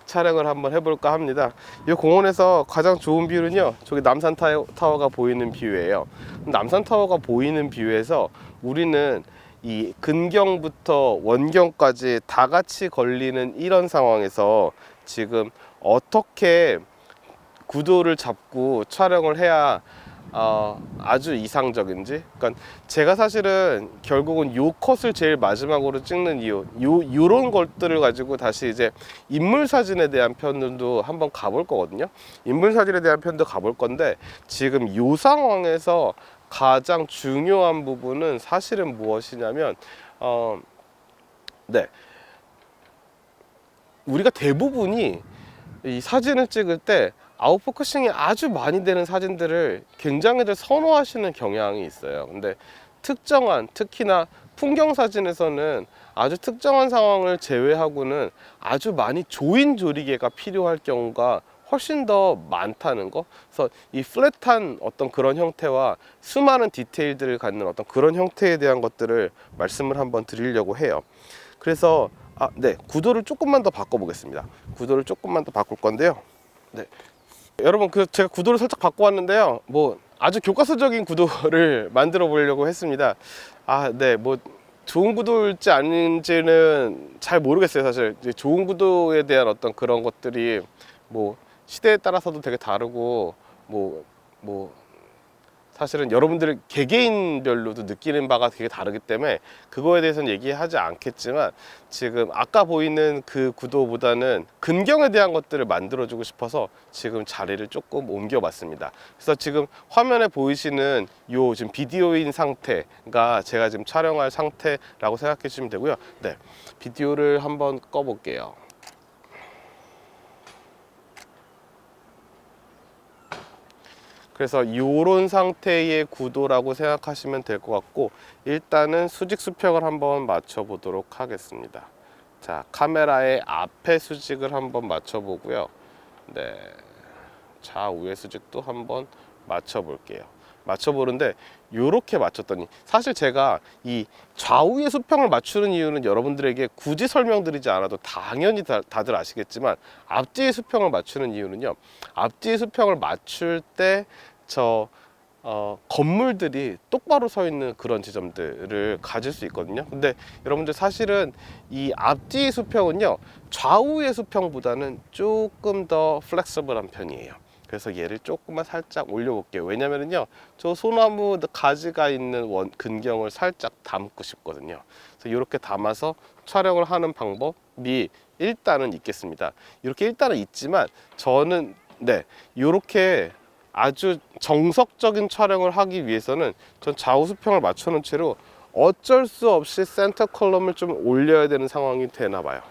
촬영을 한번 해볼까 합니다. 이 공원에서 가장 좋은 뷰는요 저기 남산 타워가 보이는 뷰예요. 남산 타워가 보이는 뷰에서 우리는 이 근경부터 원경까지 다 같이 걸리는 이런 상황에서 지금 어떻게 구도를 잡고 촬영을 해야 아주 이상적인지. 그러니까 제가 사실은 결국은 요 컷을 제일 마지막으로 찍는 이유, 요런 것들을 가지고 다시 이제 인물 사진에 대한 편도 한번 가볼 거거든요. 인물 사진에 대한 편도 가볼 건데 지금 요 상황에서 가장 중요한 부분은 사실은 무엇이냐면 우리가 대부분이 이 사진을 찍을 때 아웃포커싱이 아주 많이 되는 사진들을 굉장히들 선호하시는 경향이 있어요. 근데 특히나 풍경 사진에서는 아주 특정한 상황을 제외하고는 아주 많이 조인 조리개가 필요할 경우가 훨씬 더 많다는 거. 그래서 이 플랫한 어떤 그런 형태와 수많은 디테일들을 갖는 어떤 그런 형태에 대한 것들을 말씀을 한번 드리려고 해요. 그래서 구도를 조금만 더 바꿔 보겠습니다. 구도를 조금만 더 바꿀 건데요. 여러분, 제가 구도를 살짝 바꿔왔는데요. 뭐 아주 교과서적인 구도를 만들어 보려고 했습니다. 뭐 좋은 구도일지 아닌지는 잘 모르겠어요. 사실 이제 좋은 구도에 대한 어떤 그런 것들이 뭐 시대에 따라서도 되게 다르고 뭐 사실은 여러분들 개개인별로도 느끼는 바가 되게 다르기 때문에 그거에 대해서는 얘기하지 않겠지만 지금 아까 보이는 그 구도보다는 근경에 대한 것들을 만들어 주고 싶어서 지금 자리를 조금 옮겨 봤습니다. 그래서 지금 화면에 보이시는 요 지금 비디오인 상태가 제가 지금 촬영할 상태라고 생각해 주시면 되고요. 비디오를 한번 꺼 볼게요. 그래서 이런 상태의 구도라고 생각하시면 될 것 같고, 일단은 수직 수평을 한번 맞춰 보도록 하겠습니다. 자, 카메라의 앞에 수직을 한번 맞춰 보고요. 좌우의 수직도 한번 맞춰 볼게요. 맞춰 보는데 이렇게 맞췄더니, 사실 제가 이 좌우의 수평을 맞추는 이유는 여러분들에게 굳이 설명드리지 않아도 당연히 다들 아시겠지만, 앞뒤의 수평을 맞추는 이유는요, 앞뒤의 수평을 맞출 때 건물들이 똑바로 서 있는 그런 지점들을 가질 수 있거든요. 근데 여러분들 사실은 이 앞뒤의 수평은요 좌우의 수평보다는 조금 더 플렉서블한 편이에요. 그래서 얘를 조금만 살짝 올려 볼게요. 왜냐면은요 저 소나무 가지가 있는 근경을 살짝 담고 싶거든요. 그래서 이렇게 담아서 촬영을 하는 방법이 일단은 있겠습니다. 이렇게 일단은 있지만 저는 이렇게 아주 정석적인 촬영을 하기 위해서는 전 좌우 수평을 맞춰 놓은 채로 어쩔 수 없이 센터 컬럼을 좀 올려야 되는 상황이 되나 봐요.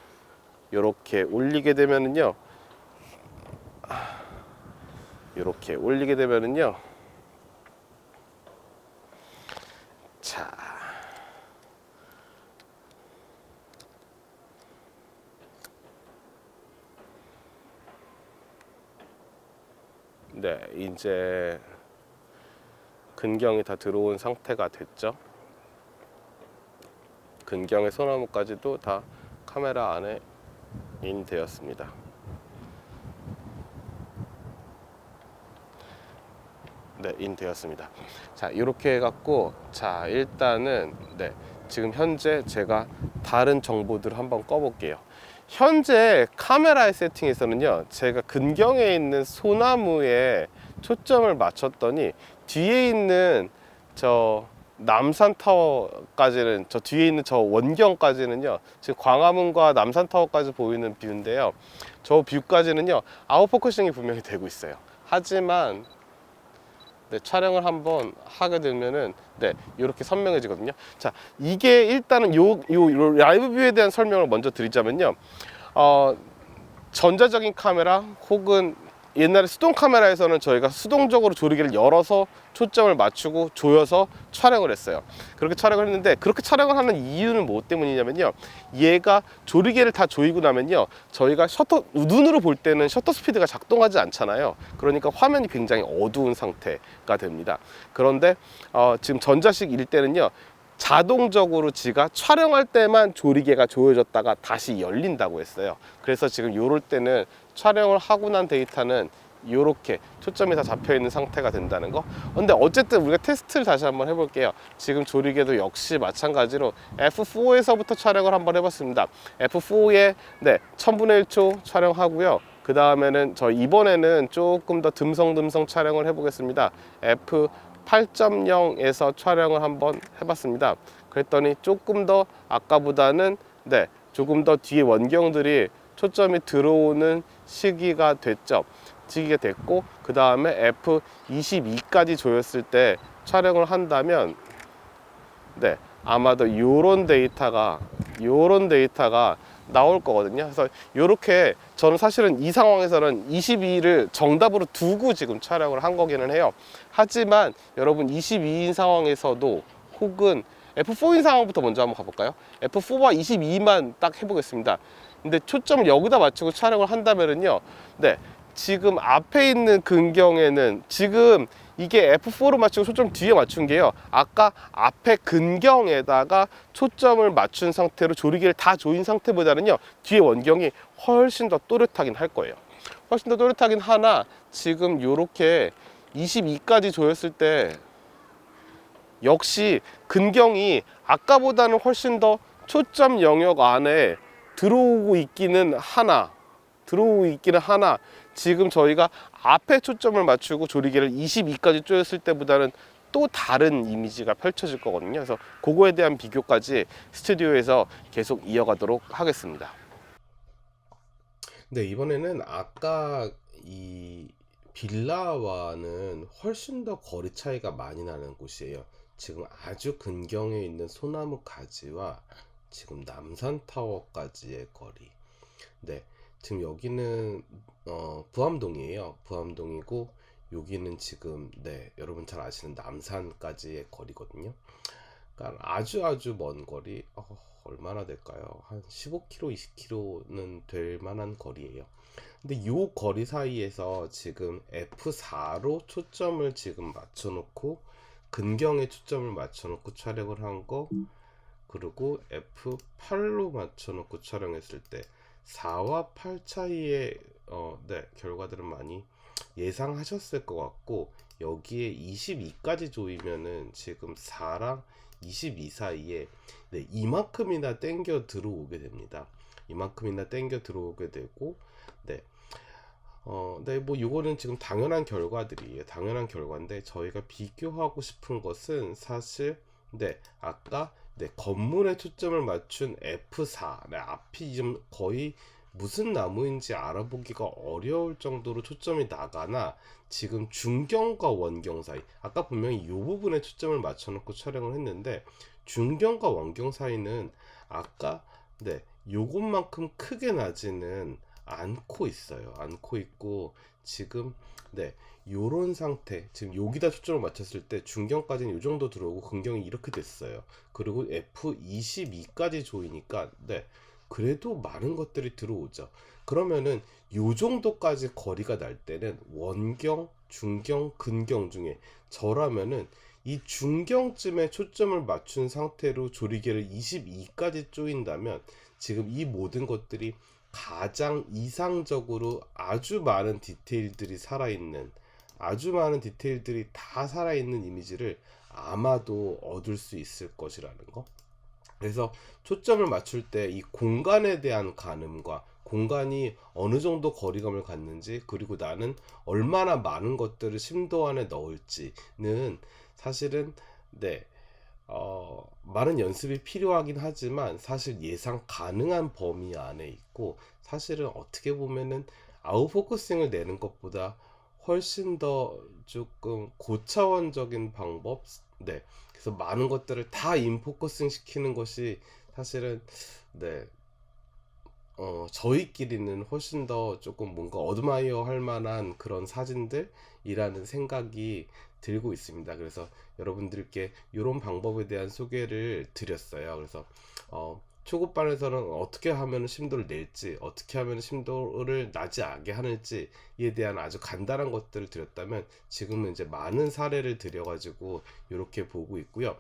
이렇게 올리게 되면은요, 자, 이제 근경이 다 들어온 상태가 됐죠. 근경의 소나무까지도 다 카메라 안에 인되었습니다. 인되었습니다. 자, 이렇게 해갖고, 자, 일단은 지금 현재 제가 다른 정보들을 한번 꺼볼게요. 현재 카메라의 세팅에서는요, 제가 근경에 있는 소나무에 초점을 맞췄더니 뒤에 있는 저 남산 타워까지는, 저 뒤에 있는 저 원경까지는요, 지금 광화문과 남산 타워까지 보이는 뷰인데요, 저 뷰까지는요 아웃포커싱이 분명히 되고 있어요. 하지만 촬영을 한번 하게 되면은 이렇게 선명해지거든요. 자, 이게 일단은 요 라이브 뷰에 대한 설명을 먼저 드리자면요, 전자적인 카메라 혹은 옛날에 수동 카메라에서는 저희가 수동적으로 조리개를 열어서 초점을 맞추고 조여서 촬영을 했어요. 그렇게 촬영을 했는데, 그렇게 촬영을 하는 이유는 뭐 때문이냐면요, 얘가 조리개를 다 조이고 나면요, 저희가 눈으로 볼 때는 셔터 스피드가 작동하지 않잖아요. 그러니까 화면이 굉장히 어두운 상태가 됩니다. 그런데 지금 전자식일 때는요, 자동적으로 지가 촬영할 때만 조리개가 조여졌다가 다시 열린다고 했어요. 그래서 지금 요럴 때는 촬영을 하고 난 데이터는 이렇게 초점이 다 잡혀 있는 상태가 된다는 거. 근데 어쨌든 우리가 테스트를 다시 한번 해볼게요. 지금 조리개도 역시 마찬가지로 F4에서부터 촬영을 한번 해봤습니다. F4에 1000분의 1초 촬영하고요. 그 다음에는 이번에는 조금 더 듬성듬성 촬영을 해보겠습니다. F8.0에서 촬영을 한번 해봤습니다. 그랬더니 조금 더 아까보다는 조금 더 뒤에 원경들이 초점이 들어오는 시기가 됐죠. 시기가 됐고, 그 다음에 F22까지 조였을 때 촬영을 한다면 아마도 요런 데이터가 나올 거거든요. 그래서 요렇게 저는 사실은 이 상황에서는 22를 정답으로 두고 지금 촬영을 한 거기는 해요. 하지만 여러분 22인 상황에서도, 혹은 F4인 상황부터 먼저 한번 가볼까요? F4와 22만 딱 해보겠습니다. 근데 초점을 여기다 맞추고 촬영을 한다면은요, 지금 앞에 있는 근경에는 지금 이게 F4로 맞추고 초점 뒤에 맞춘 게요, 아까 앞에 근경에다가 초점을 맞춘 상태로 조리개를 다 조인 상태보다는요, 뒤에 원경이 훨씬 더 또렷하긴 할 거예요. 훨씬 더 또렷하긴 하나, 지금 요렇게 22까지 조였을 때 역시 근경이 아까보다는 훨씬 더 초점 영역 안에 들어오고 있기는 하나, 지금 저희가 앞에 초점을 맞추고 조리개를 22까지 조였을 때보다는 또 다른 이미지가 펼쳐질 거거든요. 그래서 그거에 대한 비교까지 스튜디오에서 계속 이어가도록 하겠습니다. 네, 이번에는 아까 이 빌라와는 훨씬 더 거리 차이가 많이 나는 곳이에요. 지금 아주 근경에 있는 소나무 가지와 지금 남산타워까지의 거리. 지금 여기는 부암동이에요. 부암동이고, 여기는 지금 여러분 잘 아시는 남산까지의 거리거든요. 그러니까 아주 먼 거리. 얼마나 될까요? 한 15km, 20km는 될 만한 거리예요. 근데 요 거리 사이에서 지금 F4로 초점을 지금 맞춰놓고, 근경에 초점을 맞춰놓고 촬영을 한 거, 그리고 F8로 맞춰놓고 촬영했을 때 4와 8 차이의 결과들은 많이 예상하셨을 것 같고, 여기에 22까지 조이면은 지금 4랑 22 사이에 이만큼이나 땡겨 들어오게 됩니다. 이만큼이나 땡겨 들어오게 되고, 뭐 이거는 지금 당연한 결과들이에요. 당연한 결과인데, 저희가 비교하고 싶은 것은 사실 아까 건물에 초점을 맞춘 F4, 앞이 좀 거의 무슨 나무인지 알아보기가 어려울 정도로 초점이 나가나, 지금 중경과 원경 사이, 아까 분명히 이 부분에 초점을 맞춰놓고 촬영을 했는데, 중경과 원경 사이는 아까 요것만큼 크게 나지는 않고 있어요. 않고 있고, 지금 요런 상태, 지금 여기다 초점을 맞췄을 때 중경까지는 요 정도 들어오고, 근경이 이렇게 됐어요. 그리고 F22까지 조이니까 그래도 많은 것들이 들어오죠. 그러면은 요 정도까지 거리가 날 때는 원경, 중경, 근경 중에 저라면은 이 중경쯤에 초점을 맞춘 상태로 조리개를 22까지 조인다면, 지금 이 모든 것들이 가장 이상적으로 아주 많은 디테일들이 다 살아있는 이미지를 아마도 얻을 수 있을 것이라는 거. 그래서 초점을 맞출 때 이 공간에 대한 가늠과, 공간이 어느 정도 거리감을 갖는지, 그리고 나는 얼마나 많은 것들을 심도 안에 넣을지는 사실은 많은 연습이 필요하긴 하지만, 사실 예상 가능한 범위 안에 있고, 사실은 어떻게 보면은 아웃포커싱을 내는 것보다 훨씬 더 조금 고차원적인 방법, 그래서 많은 것들을 다 인포커싱 시키는 것이 사실은 저희끼리는 훨씬 더 조금 뭔가 어드마이어 할 만한 그런 사진들이라는 생각이 들고 있습니다. 그래서 여러분들께 이런 방법에 대한 소개를 드렸어요. 그래서 초급반에서는 어떻게 하면 심도를 낼지, 어떻게 하면 심도를 나지 않게 하는지에 대한 아주 간단한 것들을 드렸다면, 지금은 이제 많은 사례를 드려가지고 이렇게 보고 있고요.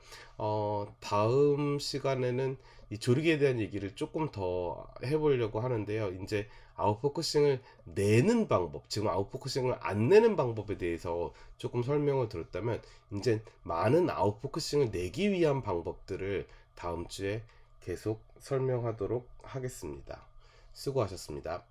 다음 시간에는 이 조리개에 대한 얘기를 조금 더 해보려고 하는데요. 이제 아웃포커싱을 내는 방법, 지금 아웃포커싱을 안 내는 방법에 대해서 조금 설명을 드렸다면, 이제 많은 아웃포커싱을 내기 위한 방법들을 다음 주에 계속 설명하도록 하겠습니다. 수고하셨습니다.